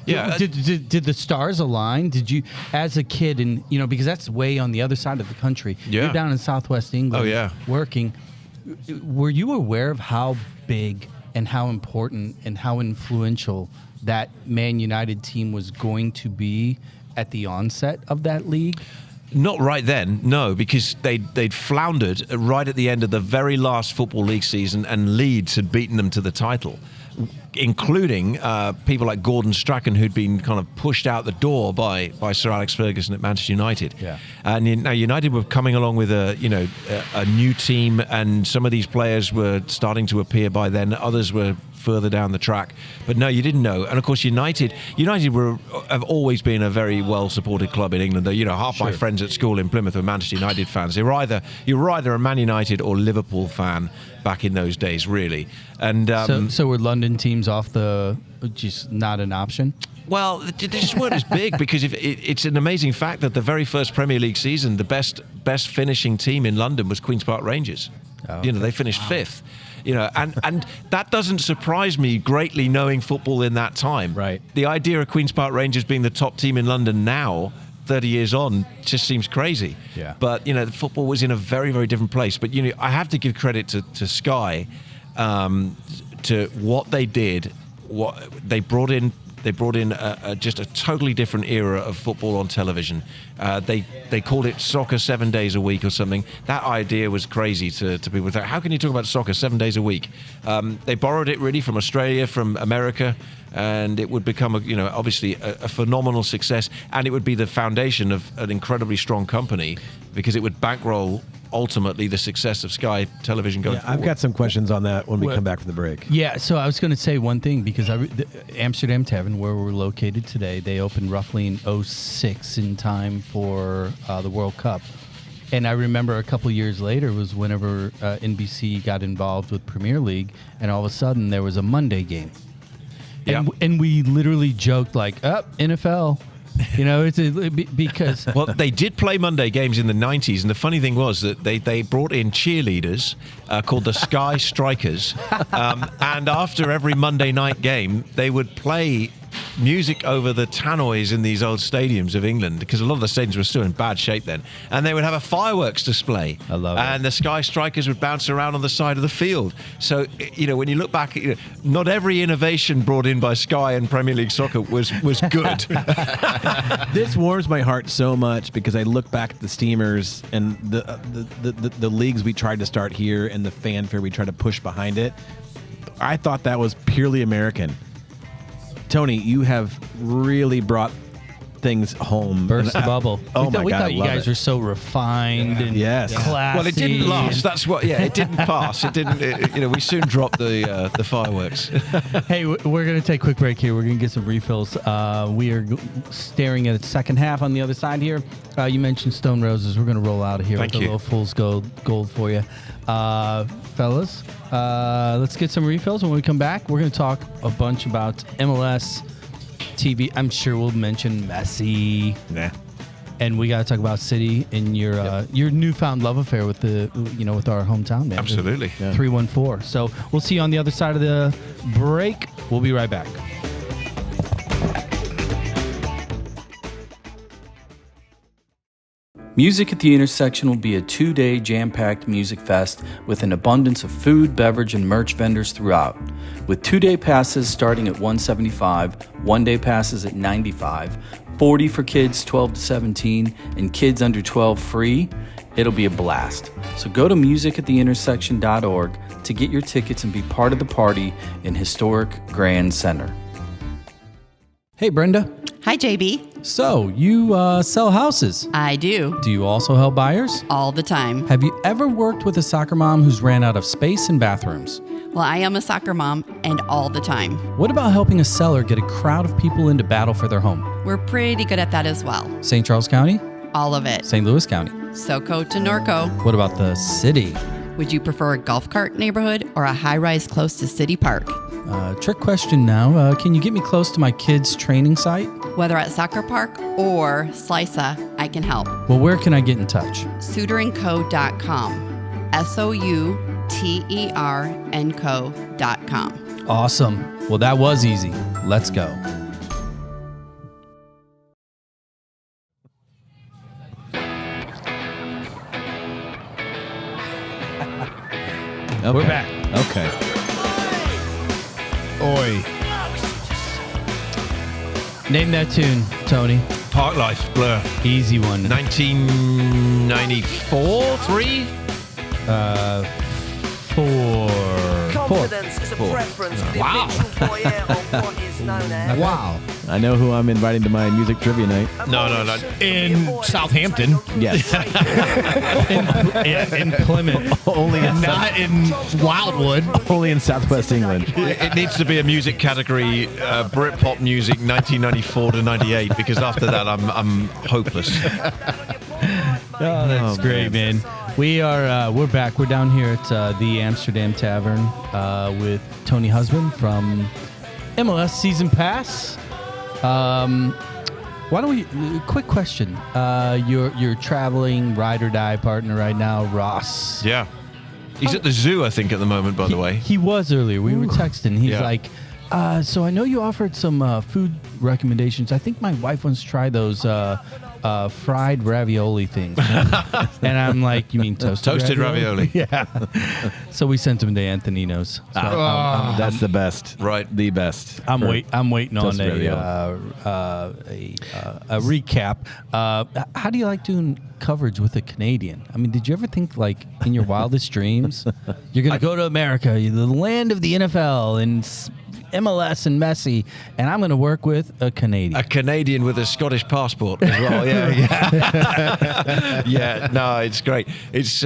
Yeah. Did the stars align? Did you, as a kid, and because that's way on the other side of the country. Yeah. You're down in Southwest England. Oh, yeah. Working. Were you aware of how big and how important and how influential that Man United team was going to be at the onset of that league? Not right then, no, because they'd floundered right at the end of the very last Football League season, and Leeds had beaten them to the title, including people like Gordon Strachan, who'd been kind of pushed out the door by Sir Alex Ferguson at Manchester United. Yeah. And now United were coming along with a new team, and some of these players were starting to appear by then. Others were further down the track, but no, you didn't know. And of course, United have always been a very well supported club in England. Half my friends at school in Plymouth were Manchester United fans. You were either a Man United or Liverpool fan back in those days, really. And So were London teams off just not an option? well, they just weren't as big, because it's an amazing fact that the very first Premier League season, the best finishing team in London was Queen's Park Rangers. Oh, They finished fifth. And that doesn't surprise me greatly, knowing football in that time. Right. The idea of Queen's Park Rangers being the top team in London now, 30 years on, just seems crazy. Yeah. But the football was in a very, very different place. But I have to give credit to Sky, to what they did. What they brought in. They brought in just a totally different era of football on television. They called it soccer 7 days a week or something. That idea was crazy to people. How can you talk about soccer 7 days a week? They borrowed it really from Australia, from America, and it would become obviously a phenomenal success, and it would be the foundation of an incredibly strong company, because it would bankroll ultimately the success of Sky Television going forward. I've got some questions on that when we come back from the break. Yeah, so I was going to say one thing, because the Amsterdam Tavern, where we're located today, they opened roughly in 2006 in time for the World Cup. And I remember a couple years later was whenever NBC got involved with Premier League, and all of a sudden there was a Monday game. And we literally joked like, NFL. Because well, they did play Monday games in the 90s, and the funny thing was that they brought in cheerleaders called the Sky Strikers, and after every Monday night game, they would play music over the tannoys in these old stadiums of England, because a lot of the stadiums were still in bad shape then, and they would have a fireworks display. I love it. And the Sky Strikers would bounce around on the side of the field. So, when you look back, not every innovation brought in by Sky and Premier League soccer was good. This warms my heart so much, because I look back at the Steamers and the leagues we tried to start here and the fanfare we tried to push behind it. I thought that was purely American. Tony, you have really brought things home. burst the bubble. Oh my we God, thought you love guys it. were so refined and Yes. classy. Well, it didn't last. That's what. Yeah, it didn't pass. It didn't. We soon dropped the fireworks. Hey, we're going to take a quick break here. We're going to get some refills. We are staring at the second half on the other side here. You mentioned Stone Roses. We're going to roll out of here Thank with you. a little fool's gold for you. Fellas, let's get some refills. When we come back, we're going to talk a bunch about MLS TV. I'm sure we'll mention Messi. Nah. And we got to talk about City and your newfound love affair with with our hometown, man. Absolutely. Yeah. 314. So we'll see you on the other side of the break. We'll be right back. Music at the Intersection will be a 2-day jam-packed music fest with an abundance of food, beverage, and merch vendors throughout. With 2-day passes starting at $175, 1-day passes at $95, $40 for kids 12 to 17, and kids under 12 free, it'll be a blast. So go to musicattheintersection.org to get your tickets and be part of the party in historic Grand Center. Hey, Brenda. Hi, JB. So you sell houses. I do. Do you also help buyers? All the time. Have you ever worked with a soccer mom who's ran out of space and bathrooms? Well, I am a soccer mom, and all the time. What about helping a seller get a crowd of people into battle for their home? We're pretty good at that as well. St. Charles County? All of it. St. Louis County? SoCo to Norco. What about the city? Would you prefer a golf cart neighborhood or a high-rise close to City Park? Trick question now. Can you get me close to my kids' training site? Whether at Soccer Park or Slica, I can help. Well, where can I get in touch? Suterandco.com. SOUTERNCO.com. Awesome. Well, that was easy. Let's go. Okay. We're back. Okay. Oi. Name that tune, Tony. Park Life, Blur. Easy one. 1994, 3? 4. Confidence is a preference. Wow. Wow. Wow. I know who I'm inviting to my music trivia night. No. In Southampton. Yes. In Plymouth. Only in Not in Wildwood. only in Southwest England. It needs to be a music category, Britpop music, 1994 to 98, because after that, I'm hopeless. Oh, that's great, man. We're back. We're down here at the Amsterdam Tavern with Tony Husband from MLS Season Pass. Why don't we? Quick question. Your traveling ride or die partner right now, Ross. Yeah. He's at the zoo, I think, at the moment, by the way. He was earlier. We were texting. He's Yeah. like, so I know you offered some food recommendations. I think my wife wants to try those fried ravioli things. And I'm like, you mean toasted ravioli? Yeah. So we sent him to Antonino's. So That's the best. Right. The best. I'm for waiting on toasted a recap. How do you like doing coverage with a Canadian? I mean, did you ever think, like, in your wildest dreams, you're going to go to America, the land of the NFL and MLS and Messi, and I'm going to work with a Canadian. A Canadian with a Scottish passport as well. Yeah. Yeah. No, it's great. It's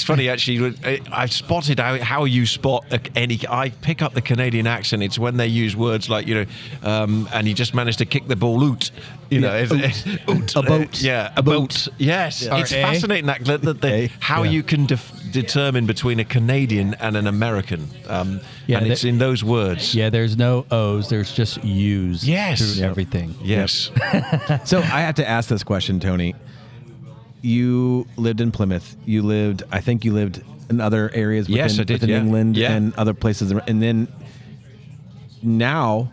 funny actually. I've spotted how you spot any. I pick up the Canadian accent. It's when they use words like and he just managed to kick the ball out. A boat. Yeah, a boat. Yes, it's fascinating that how you can determine between a Canadian and an American. And it's in those words. Yeah, there's no O's. There's just U's. Yes. Through everything. Yes. So I have to ask this question, Tony. You lived in Plymouth. I think you lived in other areas within, Yes, I did, within yeah. England Yeah. and other places. And then now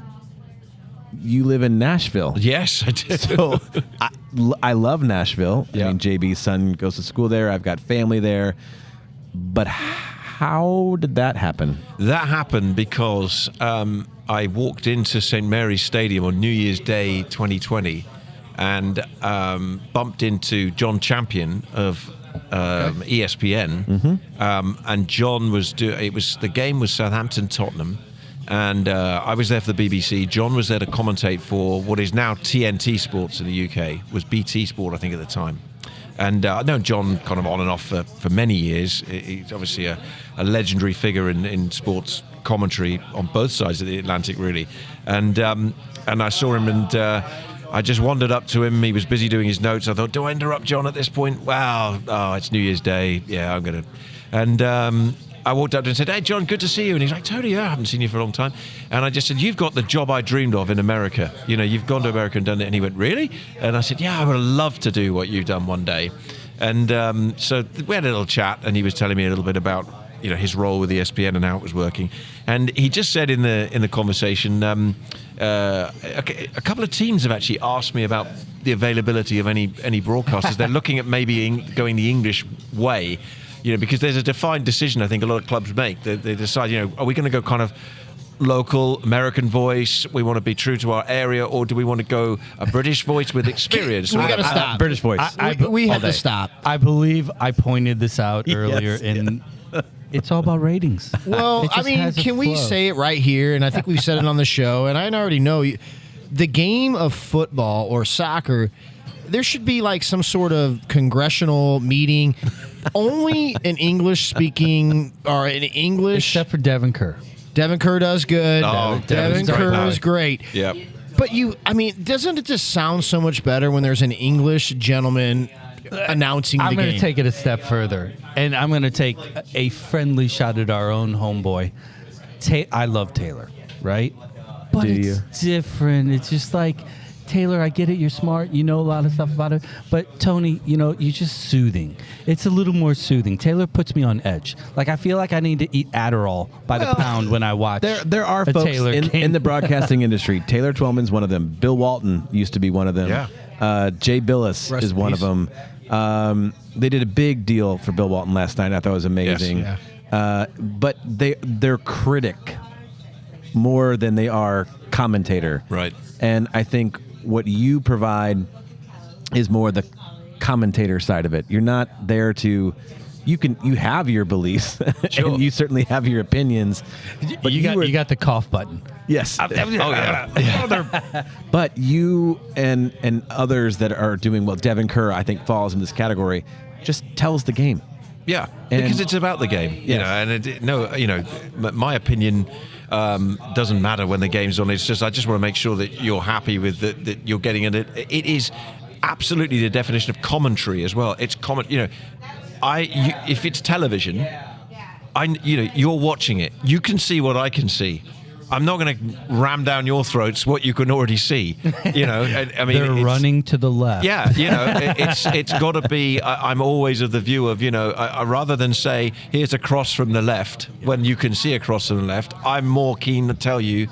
you live in Nashville. Yes, I did. So I love Nashville. Yeah. I mean, JB's son goes to school there. I've got family there. But how did that happen? That happened because I walked into St. Mary's Stadium on New Year's Day 2020 and bumped into John Champion of ESPN. Mm-hmm. And John the game was Southampton-Tottenham. And I was there for the BBC. John was there to commentate for what is now TNT Sports in the UK. Was BT Sport, I think, at the time. And I've known John kind of on and off for many years. He's obviously a legendary figure in sports commentary on both sides of the Atlantic, really. And I saw him, and I just wandered up to him. He was busy doing his notes. I thought, do I interrupt John at this point? Wow, it's New Year's Day. Yeah, I'm going to. And I walked up to him and said, hey, John, good to see you. And he's like, Tony, I haven't seen you for a long time. And I just said, you've got the job I dreamed of in America. You've gone to America and done it. And he went, really? And I said, yeah, I would love to do what you've done one day. And so we had a little chat, and he was telling me a little bit about his role with ESPN and how it was working. And he just said in the conversation, a couple of teams have actually asked me about the availability of any broadcasters. They're looking at maybe going the English way. Because there's a defined decision I think a lot of clubs make. They decide, are we going to go kind of local American voice? We want to be true to our area, or do we want to go a British voice with experience? We got to stop. British voice. We have to stop. I believe I pointed this out earlier, and it's all about ratings. Well, It I just mean, has a can we flow. say it right here? And I think we've said it on the show, and I already know the game of football or soccer, there should be like some sort of congressional meeting only an English speaking or an English. Except for Devin Kerr. Devin Kerr does good. Oh, Devin Devin's great Kerr now. is great. Yep. But doesn't it just sound so much better when there's an English gentleman announcing the I'm going game? to take it a step further, and I'm going to take a friendly shot at our own homeboy. I love Taylor, right? But Do it's you? different. It's just like, Taylor, I get it. You're smart. You know a lot of stuff about it. But Tony, you're just soothing. It's a little more soothing. Taylor puts me on edge. Like, I feel like I need to eat Adderall by the pound when I watch. There are a folks Taylor game. in the broadcasting industry. Taylor Twellman's one of them. Bill Walton used to be one of them. Yeah. Jay Billis Rest is in one peace. of them. They did a big deal for Bill Walton last night. I thought it was amazing. Yes. But they're critic more than they are commentator. Right. And I think what you provide is more the commentator side of it. You're not there to. You have your beliefs, Sure. and you certainly have your opinions. But you got the cough button. yes. Oh, yeah. But you and others that are doing well, Devin Kerr, I think, falls in this category, just tells the game. Yeah, And- because it's about the game, Yes. and my opinion doesn't matter when the game's on. It's just I just want to make sure that you're happy with that you're getting it. It is absolutely the definition of commentary as well. It's if it's television, you're watching it. You can see what I can see. I'm not going to ram down your throats what you can already see. I mean, They're running to the left. Yeah, it's got to be. I'm always of the view of I rather than say here's a cross from the left when you can see a cross from the left. I'm more keen to tell you,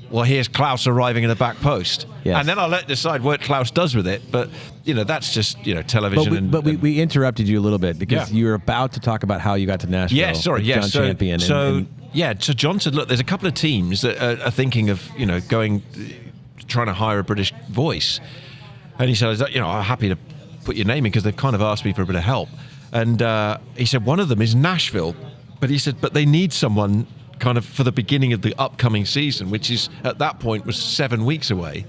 well, here's Klaus arriving in the back post, Yes. and then I'll decide what Klaus does with it. But that's just television. But we interrupted you a little bit because Yeah. you were about to talk about how you got to Nashville. Yeah, sorry. with Yeah, John so, Champion. So John said, look, there's a couple of teams that are thinking of trying to hire a British voice, and he said, I'm happy to put your name in because they've kind of asked me for a bit of help, and he said one of them is Nashville, but he said but they need someone kind of for the beginning of the upcoming season, which is at that point was 7 weeks away.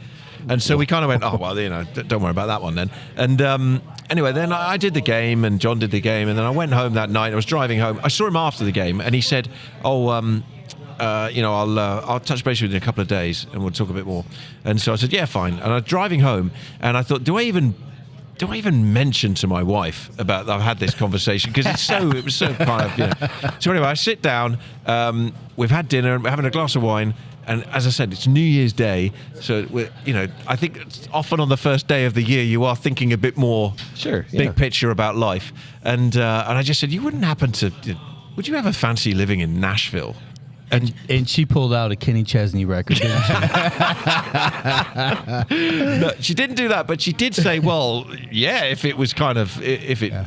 And so we kind of went, oh, well, don't worry about that one then. And anyway, then I did the game and John did the game. And then I went home that night. I was driving home. I saw him after the game and he said, I'll touch base with you in a couple of days and we'll talk a bit more. And so I said, yeah, fine. And I was driving home and I thought, do I even mention to my wife about that I've had this conversation? Because it was so kind of, So anyway, I sit down, we've had dinner, we're having a glass of wine, and as I said, it's New Year's Day, so I think it's often on the first day of the year you are thinking a bit more big picture about life. And I just said, would you ever fancy living in Nashville? And she pulled out a Kenny Chesney record, didn't she? No, she didn't do that, but she did say, well, yeah, if it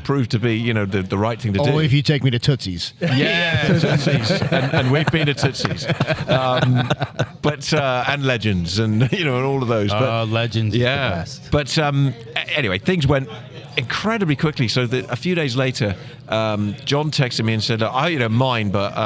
proved to be, the right thing to do. Only if you take me to Tootsie's. Yeah, Tootsie's. and we've been to Tootsie's. And Legends and, and all of those. But, Legends is the yeah. best. But anyway, things went incredibly quickly. So that a few days later, John texted me and said, I don't mind, but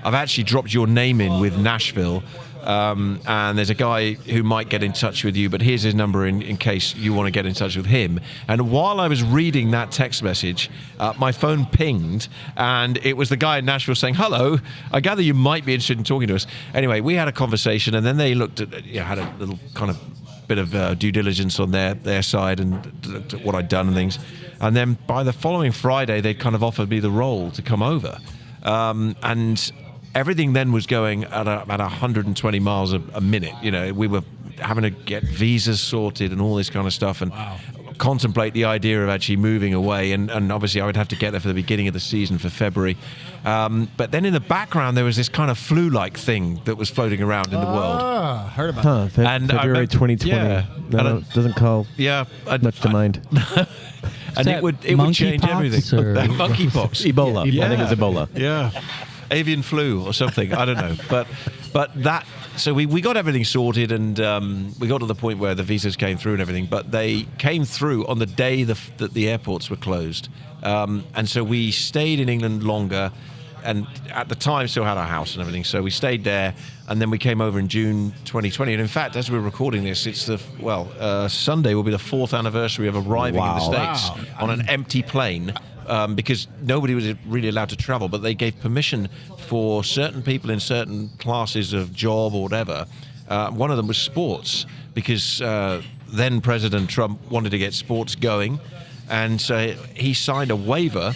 I've actually dropped your name in with Nashville. And there's a guy who might get in touch with you, but here's his number in case you want to get in touch with him. And while I was reading that text message, my phone pinged, and it was the guy in Nashville saying, hello, I gather you might be interested in talking to us. Anyway, we had a conversation, and then they looked at, had a little kind of bit of due diligence on their side and looked at what I'd done and things. And then by the following Friday, they kind of offered me the role to come over. And everything then was going at about 120 miles a minute. We were having to get visas sorted and all this kind of stuff, and contemplate the idea of actually moving away. And obviously, I would have to get there for the beginning of the season for February. But then in the background, there was this kind of flu-like thing that was floating around in the world. Heard about that. And I February remember- 2020. yeah. No, doesn't call much to mind. And it would change everything. Or? Monkeypox. Ebola. Yeah. I think it's Ebola. Yeah. Avian flu or something. I don't know. But that. So we got everything sorted, and we got to the point where the visas came through and everything. But they came through on the day that the airports were closed, and so we stayed in England longer. and at the time still had our house and everything. So we stayed there, and then we came over in June 2020. And in fact, as we're recording this, it's Sunday will be the 4th anniversary of arriving in the States on an empty plane. Because nobody was really allowed to travel, but they gave permission for certain people in certain classes of job or whatever. One of them was sports, because then President Trump wanted to get sports going, and so he signed a waiver,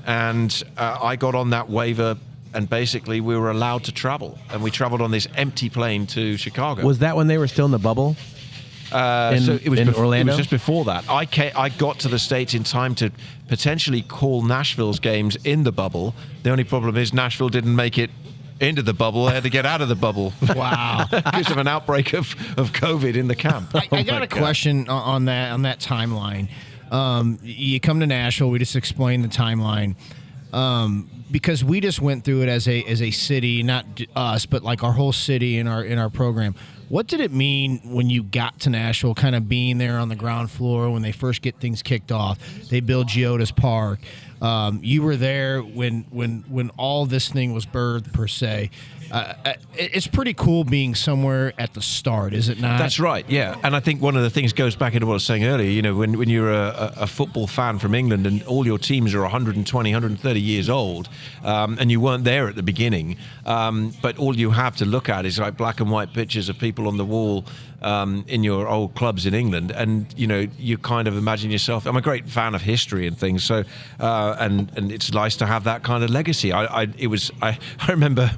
and I got on that waiver, and basically we were allowed to travel, and we traveled on this empty plane to Chicago. Was that when they were still in the bubble? So it was in Orlando? It was just before that. I got to the States in time to potentially call Nashville's games in the bubble. The only problem is Nashville didn't make it into the bubble. They had to get out of the bubble. Wow. Because of an outbreak of COVID in the camp. I got a question on that timeline. You come to Nashville. We just explained the timeline. Because we just went through it as a city, not us, but like our whole city in our program. What did it mean when you got to Nashville, kind of being there on the ground floor when they first get things kicked off? They build Geodis Park. You were there when all this thing was birthed, per se. It's pretty cool being somewhere at the start, is it not? That's right, yeah. And I think one of the things goes back into what I was saying earlier. You know, when you're a football fan from England and all your teams are 120, 130 years old, and you weren't there at the beginning, but all you have to look at is like black and white pictures of people on the wall in your old clubs in England, and you know, you kind of imagine yourself. I'm a great fan of history and things, so and it's nice to have that kind of legacy. I remember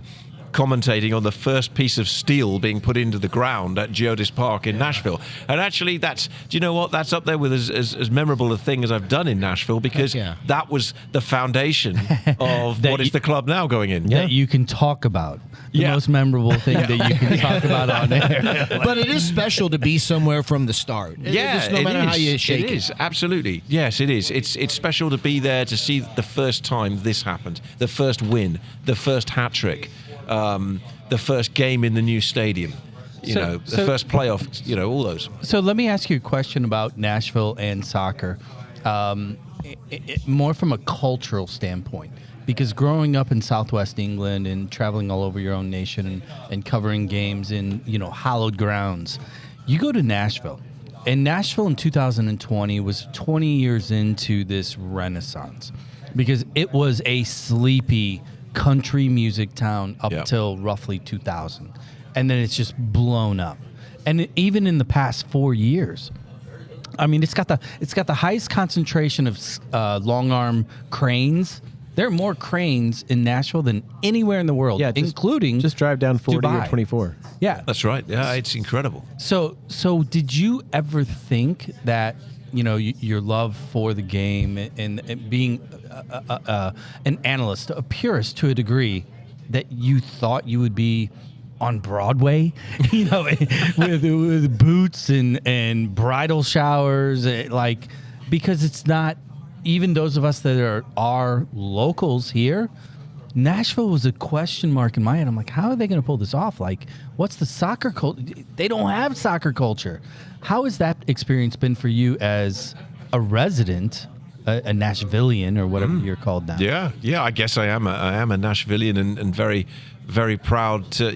commentating on the first piece of steel being put into the ground at Geodis Park in Nashville. And actually, do you know what? That's up there with as memorable a thing as I've done in Nashville, because that was the foundation of what is the club now going in. That you can talk about. The most memorable thing that you can talk about on air. But it is special to be somewhere from the start. Yeah, no matter how you shake it. It is, absolutely. Yes, it is. It's special to be there to see the first time this happened, the first win, the first hat trick. The first game in the new stadium, the first playoff, all those. So let me ask you a question about Nashville and soccer, more from a cultural standpoint, because growing up in Southwest England and traveling all over your own nation and covering games in, hallowed grounds, you go to Nashville. And Nashville in 2020 was 20 years into this renaissance, because it was a sleepy country music town up till roughly 2000, and then it's just blown up. And even in the past 4 years, I mean, it's got the highest concentration of long arm cranes. There are more cranes in Nashville than anywhere in the world, including just drive down 40 Dubai. or 24. Yeah, that's right. Yeah, it's incredible. So did you ever think that your love for the game and being an analyst, a purist to a degree, that you thought you would be on Broadway, with boots and bridal showers, because it's not, even those of us that are locals here, Nashville was a question mark in my head. I'm like, how are they going to pull this off? Like, what's the soccer culture? They don't have soccer culture. How has that experience been for you as a resident, a Nashvillian, or whatever you're called now? Yeah. I guess I am a Nashvillian, and very, very proud to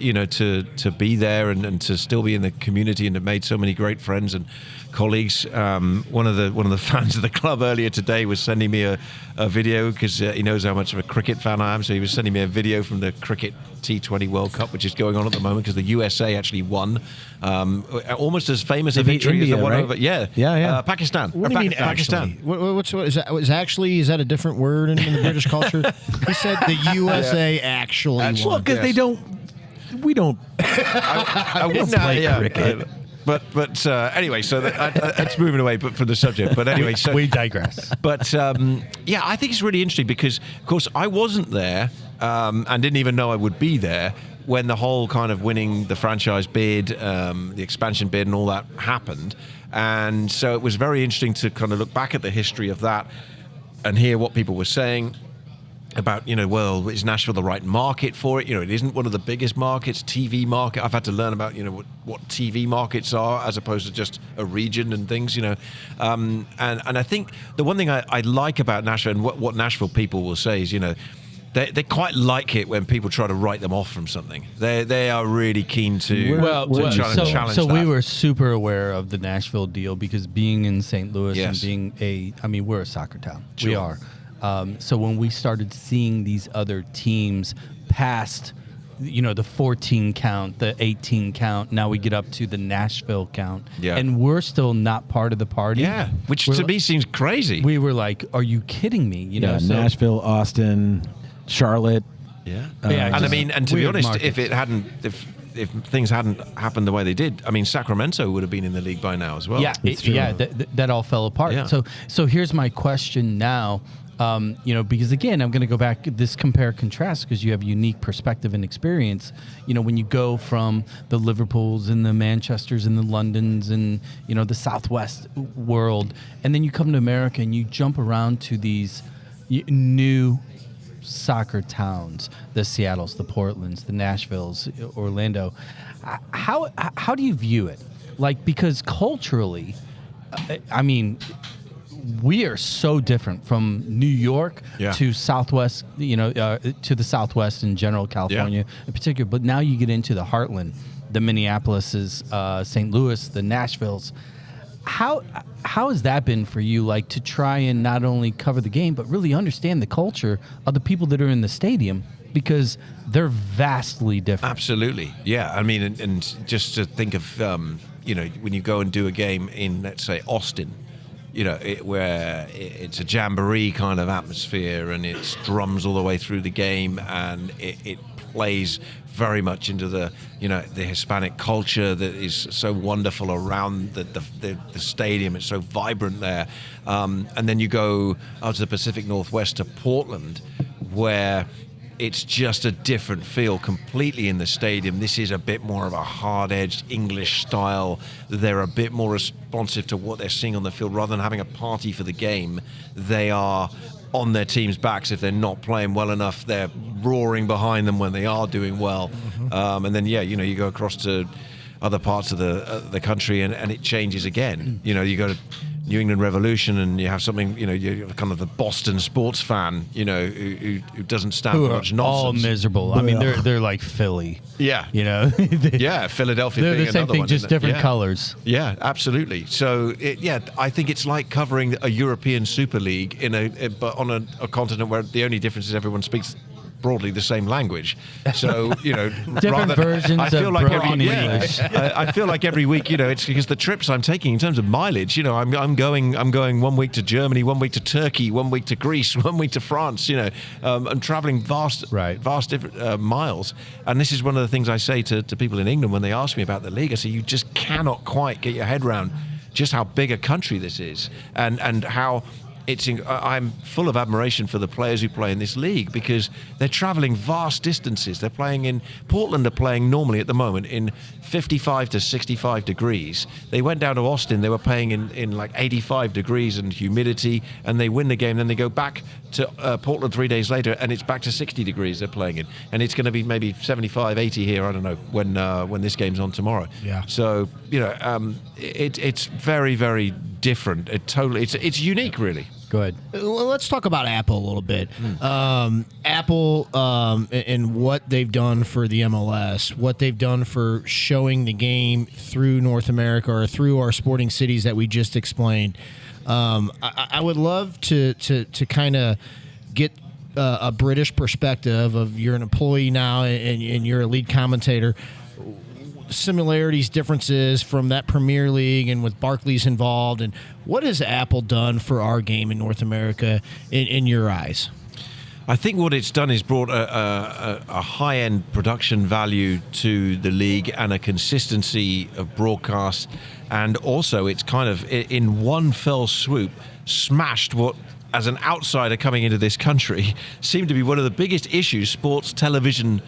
be there and to still be in the community, and have made so many great friends and colleagues. One of the fans of the club earlier today was sending me a video, because he knows how much of a cricket fan I am. So he was sending me a video from the cricket T20 World Cup, which is going on at the moment, because the USA actually won. Almost as famous a victory India, as the one right? over. Pakistan. What do you mean Pakistan. actually? What is that? Is that a different word in the British culture? He said the USA actually won. Well, because we don't I wouldn't play cricket. But anyway, so that's moving away from the subject. But anyway, so we digress. But I think it's really interesting, because, of course, I wasn't there and didn't even know I would be there when the whole kind of winning the franchise bid, the expansion bid, and all that happened. And so it was very interesting to kind of look back at the history of that and hear what people were saying about, well, is Nashville the right market for it? It isn't one of the biggest markets, TV market. I've had to learn about, what TV markets are, as opposed to just a region and things, And I think the one thing I like about Nashville, and what Nashville people will say is, they quite like it when people try to write them off from something. They are really keen to try to challenge so that. we were super aware of the Nashville deal because being in St. Louis and being we're a soccer town. Sure. We are. So when we started seeing these other teams past, the 14 count, the 18 count, now we get up to the Nashville count, and we're still not part of the party. Yeah, which to me seems crazy. We were like, "Are you kidding me?" Nashville, Austin, Charlotte. And to be honest, markets. if things hadn't happened the way they did, I mean, Sacramento would have been in the league by now as well. That all fell apart. Yeah. So here's my question now. Because again, I'm going to go back this compare contrast because you have unique perspective and experience. When you go from the Liverpools and the Manchesters and the Londons and the Southwest world, and then you come to America and you jump around to these new soccer towns, the Seattles, the Portlands, the Nashvilles, Orlando. How do you view it? Like, because culturally, we are so different from New York to Southwest, to the Southwest in general, California in particular. But now you get into the heartland, the Minneapolises, St. Louis, the Nashvilles. How has that been for you, like, to try and not only cover the game, but really understand the culture of the people that are in the stadium? Because they're vastly different. Absolutely. Yeah. I mean, and just to think of, when you go and do a game in, let's say, Austin, where it's a jamboree kind of atmosphere and it's drums all the way through the game and it plays very much into the Hispanic culture that is so wonderful around the stadium. It's so vibrant there. And then you go out to the Pacific Northwest to Portland, where it's just a different feel completely in the stadium. This is a bit more of a hard-edged English style. They're a bit more responsive to what they're seeing on the field. Rather than having a party for the game, they are on their team's backs. If they're not playing well enough, they're roaring behind them when they are doing well. And then, you go across to other parts of the country and it changes again. You go to New England Revolution and you have something, you're kind of the Boston sports fan, who doesn't stand for much nonsense. All miserable. I mean, they're like Philly. Yeah. Philadelphia. They're being the same another thing, one, just isn't it? different colors. Yeah, absolutely. So, I think it's like covering a European Super League but on a continent where the only difference is everyone speaks broadly the same language. So, different versions of broken English. I feel like every week, it's because the trips I'm taking in terms of mileage, I'm going 1 week to Germany, 1 week to Turkey, 1 week to Greece, 1 week to France, I'm traveling vast different miles. And this is one of the things I say to people in England when they ask me about the league. I say, you just cannot quite get your head around just how big a country this is and how I'm full of admiration for the players who play in this league because they're traveling vast distances. They're playing in Portland, are playing normally at the moment in 55 to 65 degrees. They went down to Austin. They were playing in like 85 degrees and humidity, and they win the game. Then they go back to Portland 3 days later, and it's back to 60 degrees they're playing in. And it's going to be maybe 75, 80 here. I don't know when this game's on tomorrow. Yeah. So it's very, very different. It's unique, really. Go ahead. Well, let's talk about Apple a little bit. Apple and what they've done for the MLS, what they've done for showing the game through North America or through our sporting cities that we just explained. I would love to kind of get a British perspective of you're an employee now and you're a lead commentator. Similarities, differences from that Premier League and with Barclays involved, and what has Apple done for our game in North America in your eyes? I think what it's done is brought a high-end production value to the league and a consistency of broadcast, and also it's kind of in one fell swoop smashed what, as an outsider coming into this country, seemed to be one of the biggest issues sports television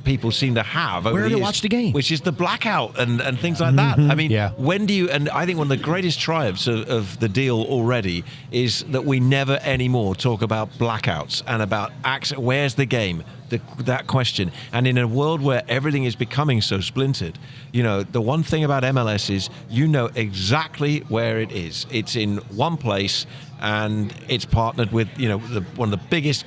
people seem to have over where the to years, watch the game, which is the blackout and things like that. I mean, when do you? And I think one of the greatest triumphs of the deal already is that we never anymore talk about blackouts and about where's the game. That question. And in a world where everything is becoming so splintered, the one thing about MLS is exactly where it is. It's in one place and it's partnered with one of the biggest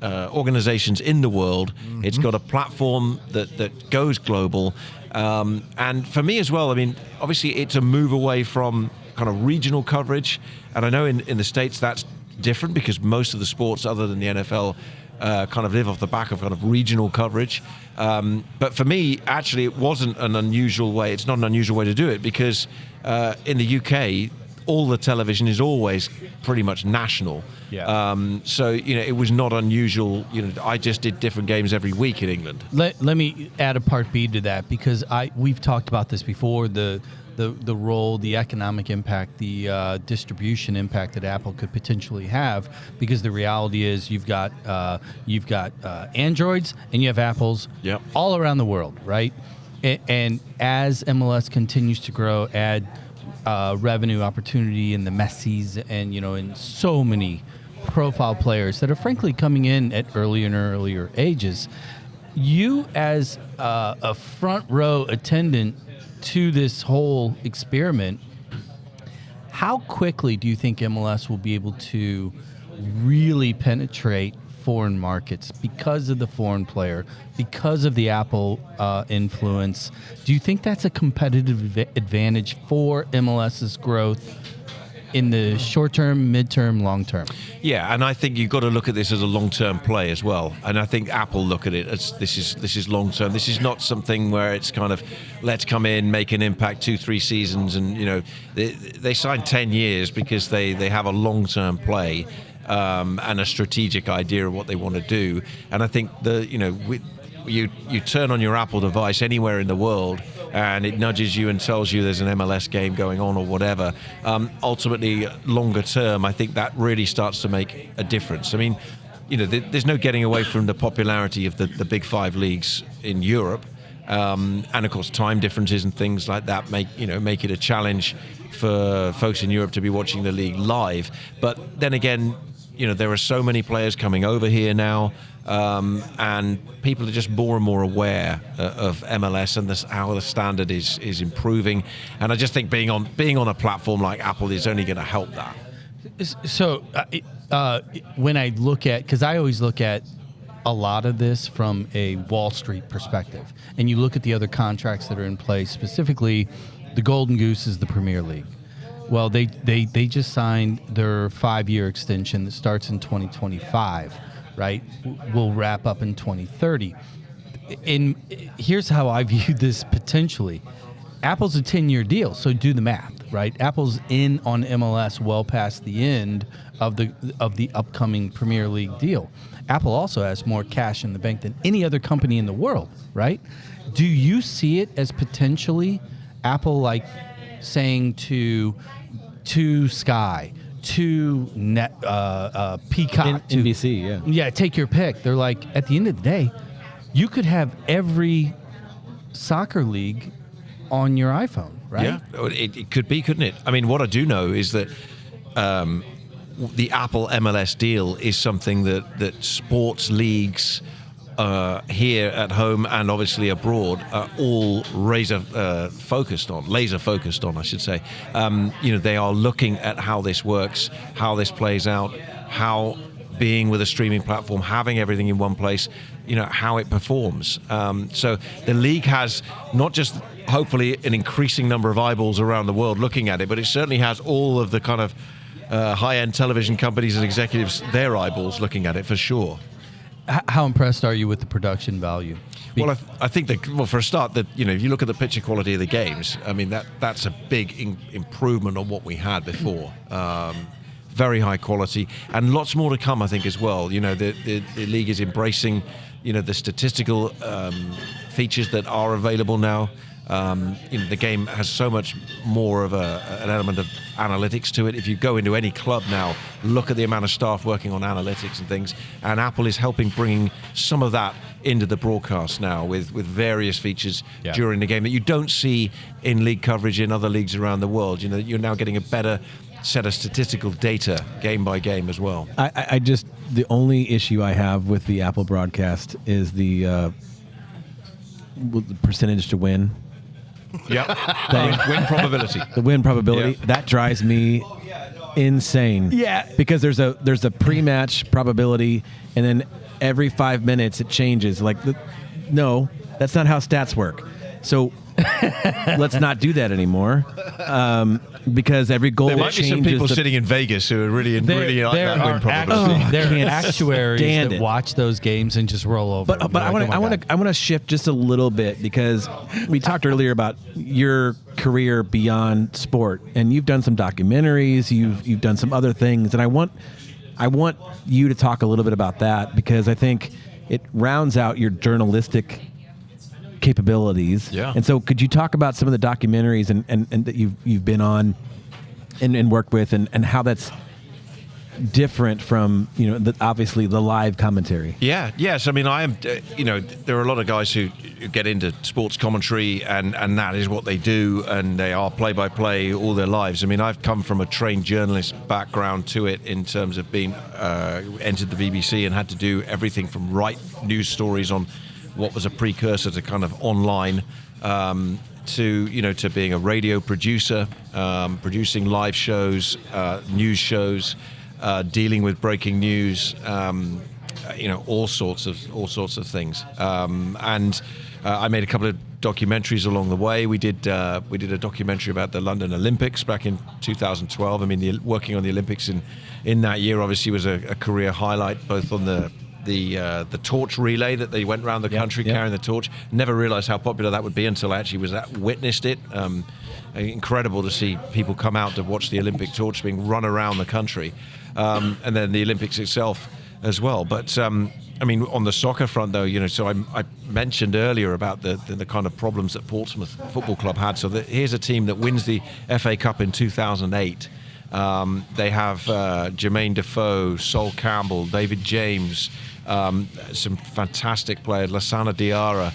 organizations in the world. It's got a platform that goes global. And for me as well, I mean, obviously it's a move away from kind of regional coverage. And I know in the States that's different because most of the sports other than the NFL kind of live off the back of kind of regional coverage. But for me, actually, it wasn't an unusual way. It's not an unusual way to do it because in the UK, all the television is always pretty much national. Yeah. So, it was not unusual. I just did different games every week in England. Let me add a part B to that because we've talked about this before, the role, the economic impact, the distribution impact that Apple could potentially have, because the reality is you've got Androids and you have Apples all around the world, right? And as MLS continues to grow, add revenue opportunity in the Messis and in so many profile players that are frankly coming in at earlier and earlier ages, you as a front row attendant to this whole experiment, how quickly do you think MLS will be able to really penetrate foreign markets because of the foreign player, because of the Apple influence? Do you think that's a competitive advantage for MLS's growth in the short term, midterm, long term? Yeah, and I think you've got to look at this as a long-term play as well. And I think Apple look at it as this is long-term. This is not something where it's kind of let's come in, make an impact 2-3 seasons, and they signed 10 years because they have a long-term play and a strategic idea of what they want to do. And I think you turn on your Apple device anywhere in the world and it nudges you and tells you there's an MLS game going on or whatever. Ultimately, longer term, I think that really starts to make a difference. I mean, there's no getting away from the popularity of the big 5 leagues in Europe. And of course, time differences and things like that make it a challenge for folks in Europe to be watching the league live. But then again, there are so many players coming over here now, and people are just more and more aware of MLS and how the standard is improving. And I just think being on a platform like Apple is only going to help that. So when I look at, because I always look at a lot of this from a Wall Street perspective, and you look at the other contracts that are in place, specifically the Golden Goose is the Premier League. Well, they just signed their 5-year extension that starts in 2025, right? Will wrap up in 2030. And here's how I view this potentially. Apple's a 10-year deal, so do the math, right? Apple's in on MLS well past the end of the upcoming Premier League deal. Apple also has more cash in the bank than any other company in the world, right? Do you see it as potentially Apple like saying to Sky, to Peacock, to NBC, yeah, take your pick. They're like, at the end of the day, you could have every soccer league on your iPhone, right? Yeah, it could be, couldn't it? I mean, what I do know is that the Apple MLS deal is something that sports leagues here at home and obviously abroad are all laser focused on, I should say. They are looking at how this works, how this plays out, how being with a streaming platform, having everything in one place, how it performs. So the league has not just hopefully an increasing number of eyeballs around the world looking at it, but it certainly has all of the kind of high-end television companies and executives, their eyeballs looking at it for sure. How impressed are you with the production value? Well, I think for a start, that if you look at the picture quality of the games, I mean that's a big improvement on what we had before. Very high quality, and lots more to come, I think, as well. The league is embracing, the statistical features that are available now. The game has so much more of an element of analytics to it. If you go into any club now, look at the amount of staff working on analytics and things, and Apple is helping bring some of that into the broadcast now with various features during the game that you don't see in league coverage in other leagues around the world. You're now getting a better set of statistical data game by game as well. The only issue I have with the Apple broadcast is the percentage to win. Yeah, win probability. The win probability. Yep. That drives me insane. Yeah, because there's a pre-match probability, and then every 5 minutes it changes. Like, no, that's not how stats work. So let's not do that anymore. Because every goal There might be some people sitting in Vegas who are really like that win probability. There are actuaries stand that it. watch those games and just roll over. But I want to shift just a little bit, because we talked earlier about your career beyond sport, and you've done some documentaries, you've done some other things, and I want you to talk a little bit about that, because I think it rounds out your journalistic capabilities. Yeah. And so could you talk about some of the documentaries and that you've been on and worked with, and how that's different from, obviously the live commentary? Yeah, yes. I mean, I am, there are a lot of guys who get into sports commentary and that is what they do, and they are play-by-play all their lives. I mean, I've come from a trained journalist background to it, in terms of being entered the BBC and had to do everything from write news stories on what was a precursor to kind of online, to being a radio producer, producing live shows, news shows, dealing with breaking news, all sorts of things. And I made a couple of documentaries along the way. We did a documentary about the London Olympics back in 2012. I mean, working on the Olympics in that year obviously was a career highlight, both on the torch relay that they went around the country carrying the torch. Never realized how popular that would be until I actually witnessed it. Incredible to see people come out to watch the Olympic torch being run around the country, and then the Olympics itself as well. But I mean, on the soccer front, though, so I mentioned earlier about the kind of problems that Portsmouth Football Club had. So here's a team that wins the FA Cup in 2008. They have Jermaine Defoe, Sol Campbell, David James, some fantastic players, Lassana Diarra,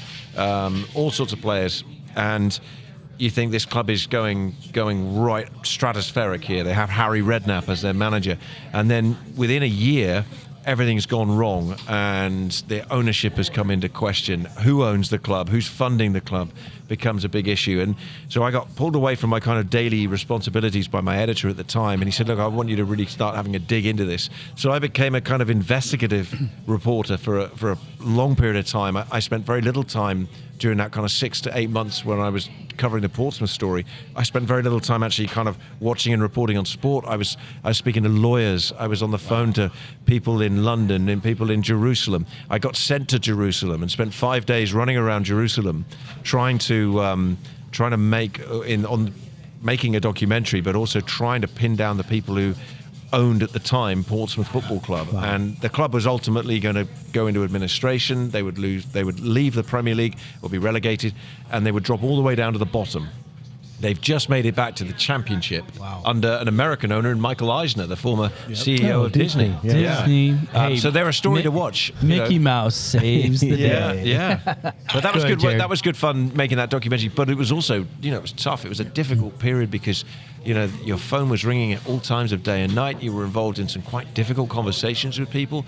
all sorts of players. And you think this club is going right stratospheric here. They have Harry Redknapp as their manager. And then within a year, everything's gone wrong, and the ownership has come into question. Who owns the club? Who's funding the club becomes a big issue. And so I got pulled away from my kind of daily responsibilities by my editor at the time, and he said, look, I want you to really start having a dig into this. So I became a kind of investigative reporter for a long period of time. I spent very little time during that kind of 6 to 8 months when I was covering the Portsmouth story. I spent very little time actually kind of watching and reporting on sport. I was speaking to lawyers. I was on the phone to people in London and people in Jerusalem. I got sent to Jerusalem and spent 5 days running around Jerusalem trying to making a documentary, but also trying to pin down the people who owned at the time Portsmouth Football Club. Wow. And the club was ultimately going to go into administration. They would leave the Premier League or be relegated, and they would drop all the way down to the bottom. They've just made it back to the Championship under an American owner, Michael Eisner, the former CEO of Disney. Disney. Hey, so they're a story to watch. Mickey Mouse saves the day. Yeah. But that was good. That was good fun making that documentary. But it was also, it was tough. It was a difficult period because, your phone was ringing at all times of day and night. You were involved in some quite difficult conversations with people.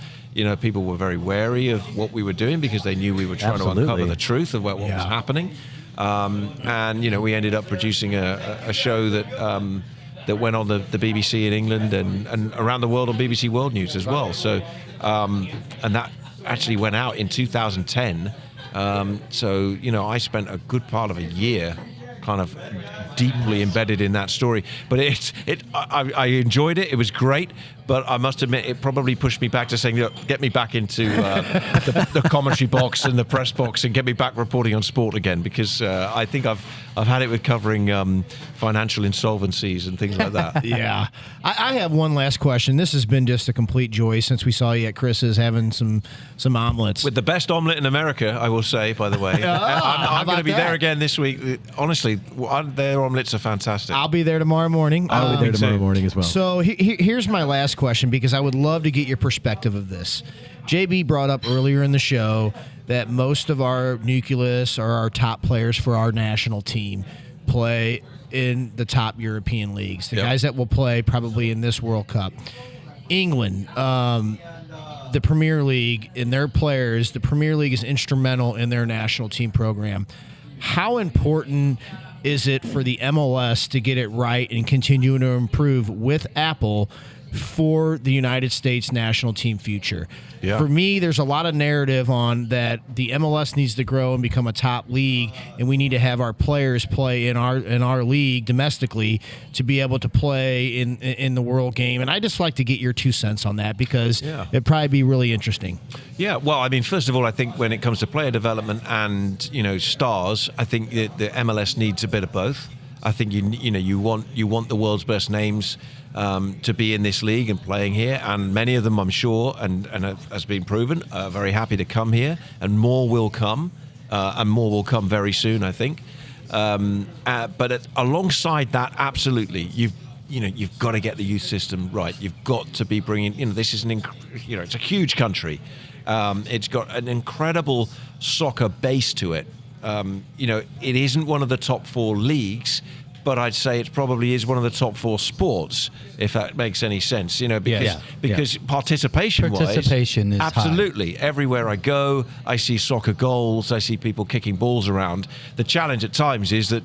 People were very wary of what we were doing because they knew we were trying to uncover the truth of what was happening. And we ended up producing a show that went on the BBC in England and around the world on BBC World News as well. So and that actually went out in 2010. So I spent a good part of a year kind of deeply embedded in that story, but I enjoyed it. It was great, but I must admit it probably pushed me back to saying, look, get me back into the commentary box and the press box and get me back reporting on sport again, because I think I've had it with covering financial insolvencies and things like that. Yeah. I have one last question. This has been just a complete joy since we saw you at Chris's having some omelets. With the best omelet in America, I will say, by the way. I'm going to be there again this week. Honestly, their omelets are fantastic. I'll be there tomorrow morning. I'll be there tomorrow morning as well. So here's my last question, because I would love to get your perspective of this. JB brought up earlier in the show that most of our nucleus or our top players for our national team play in the top European leagues. The guys that will play probably in this World Cup. England, the Premier League, and their players, the Premier League is instrumental in their national team program. How important is it for the MLS to get it right and continue to improve with Apple for the United States national team future. Yeah. For me, there's a lot of narrative on that the MLS needs to grow and become a top league, and we need to have our players play in our league domestically to be able to play in the world game. And I just like to get your 2 cents on that because it'd probably be really interesting. Yeah, well, I mean, first of all, I think when it comes to player development and stars, I think the MLS needs a bit of both. I think you want the world's best names to be in this league and playing here, and many of them, I'm sure, and has been proven, are very happy to come here, and more will come, and more will come very soon, I think. But alongside that, absolutely, you've got to get the youth system right. You've got to be bringing. This is it's a huge country. It's got an incredible soccer base to it. It isn't one of the top 4 leagues, but I'd say it probably is one of the top 4 sports, if that makes any sense. Because participation is absolutely high. Everywhere I go, I see soccer goals, I see people kicking balls around. The challenge at times is that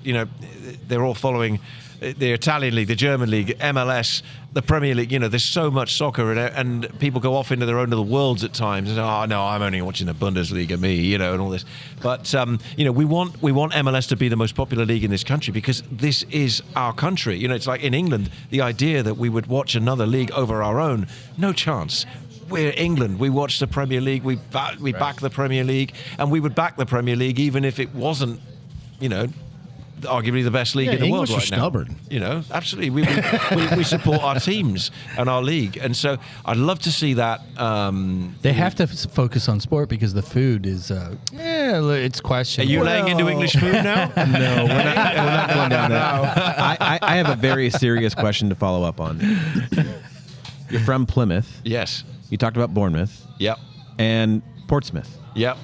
they're all following the Italian league, the German league, MLS, the Premier League. There's so much soccer, and people go off into their own little worlds at times. And, oh no, I'm only watching the Bundesliga, me, and all this. But we want MLS to be the most popular league in this country because this is our country. It's like in England, the idea that we would watch another league over our own, no chance. We're England. We watch the Premier League. We back the Premier League, and we would back the Premier League even if it wasn't, arguably the best league in the world right now. Stubborn. Absolutely. We support our teams and our league, and so I'd love to see that. They have to focus on sport because the food is, it's questionable. Are you laying into English food now? No, we're not going down that. I have a very serious question to follow up on. You're from Plymouth. Yes. You talked about Bournemouth. Yep. And Portsmouth. Yep.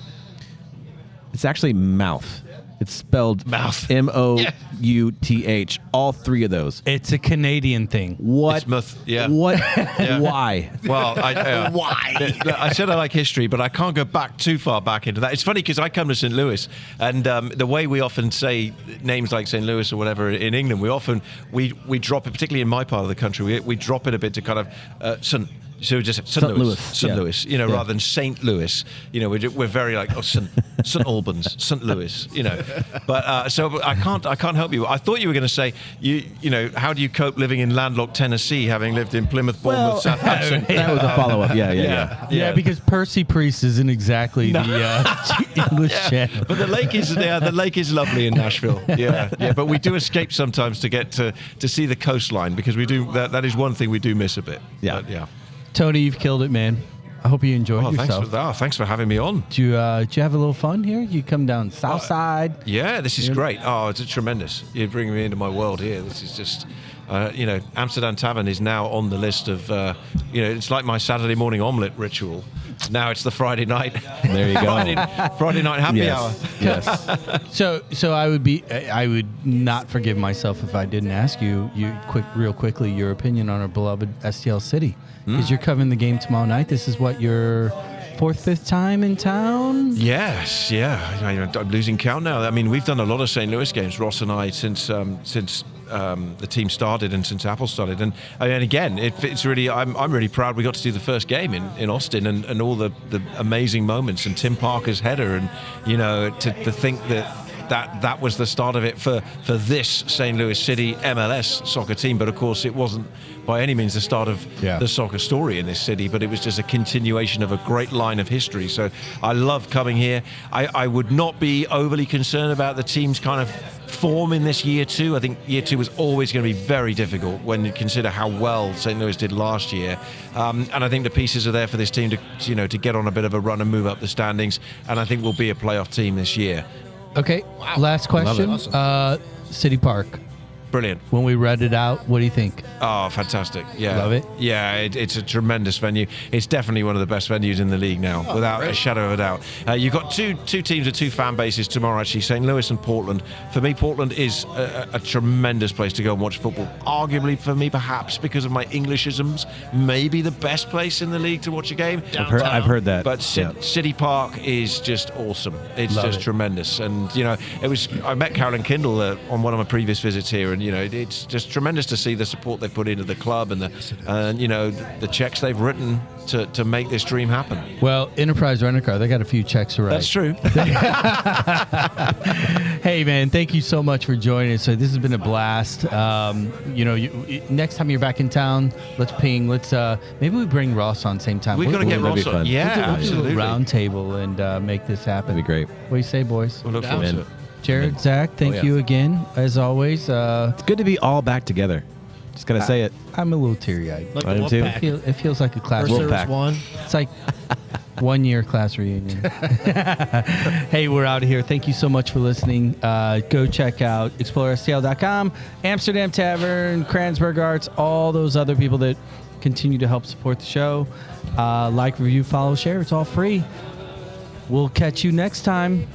It's actually Mouth. It's spelled Mouth. M-O-U-T-H. All 3 of those. It's a Canadian thing. What? Yeah. What? Yeah. Why? Well, Why? I said I like history, but I can't go back too far back into that. It's funny because I come to St. Louis, and the way we often say names like St. Louis or whatever in England, we drop it, particularly in my part of the country, we drop it a bit to kind of St. So just St. Louis, rather than St. Louis. We're very like St. Albans, St. Louis, But so I can't help you. I thought you were going to say how do you cope living in landlocked Tennessee, having lived in Plymouth, Bournemouth, Southampton? That was a follow-up. Yeah. Because Percy Priest isn't exactly the English channel. But the lake is lovely in Nashville. Yeah. But we do escape sometimes to get to see the coastline because we do that is one thing we do miss a bit. Yeah. But, yeah. Tony, you've killed it, man. I hope you enjoyed yourself. Thanks for having me on. Do you have a little fun here? You come down south side? Yeah, this is great. Oh, it's tremendous. You're bringing me into my world here. This is just, Amsterdam Tavern is now on the list of, it's like my Saturday morning omelette ritual. Now it's the Friday night. There you go. Friday night happy hour. Yes. So I would not forgive myself if I didn't ask you real quickly your opinion on our beloved STL City, because you're covering the game tomorrow night. This is what your 4th, 5th time in town? Yes, yeah. I'm losing count now. I mean, we've done a lot of St. Louis games, Ross and I, since the team started and since Apple started. And again, it's really, I'm really proud we got to do the first game in Austin and all the amazing moments and Tim Parker's header and, to think that was the start of it for this St. Louis City MLS soccer team. But of course, it wasn't by any means the start of the soccer story in this city, but it was just a continuation of a great line of history. So I love coming here. I would not be overly concerned about the team's kind of form in this year 2. I think year 2 was always going to be very difficult when you consider how well St. Louis did last year. And I think the pieces are there for this team to get on a bit of a run and move up the standings. And I think we'll be a playoff team this year. Okay, last question. Awesome. City Park. Brilliant. When we read it out, what do you think? Oh, fantastic. Yeah. Love it? Yeah, it's a tremendous venue. It's definitely one of the best venues in the league now, without a shadow of a doubt. You've got two teams with 2 fan bases tomorrow, actually, St. Louis and Portland. For me, Portland is a tremendous place to go and watch football. Arguably, for me, perhaps because of my Englishisms, maybe the best place in the league to watch a game. I've heard that. But City Park is just awesome. It's tremendous. And, I met Carolyn Kindle on one of my previous visits here, and it's just tremendous to see the support they put into the club and the checks they've written to make this dream happen. Well, Enterprise Rent-A-Car, they got a few checks to write. That's true. Hey, man, thank you so much for joining us. So this has been a blast. Next time you're back in town, let's ping. Let's maybe we bring Ross on same time. We're going to get that'd be Ross on. fun. Yeah, We'll do absolutely. a round table and make this happen. That'd be great. What do you say, boys? We'll look forward to it. Jared, Zach, thank yeah. you again, as always. It's good to be all back together. Just gonna say it. I'm a little teary-eyed. Like I am the too. Wolfpack. It feels like a class First reunion. service one. It's like 1 year class reunion. Hey, we're out of here. Thank you so much for listening. Go check out ExploreSTL.com, Amsterdam Tavern, Kransberg Arts, all those other people that continue to help support the show. Like, review, follow, share. It's all free. We'll catch you next time.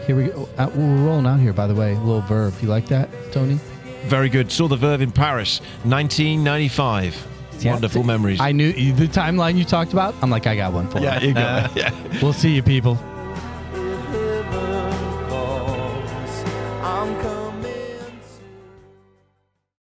Here we go. We're rolling out here, by the way. A little verb. You like that, Tony? Very good. Saw the Verve in Paris, 1995. Wonderful memories. I knew the timeline you talked about. I'm like, I got one for you. you go. Yeah. We'll see you, people. If heaven calls, I'm coming.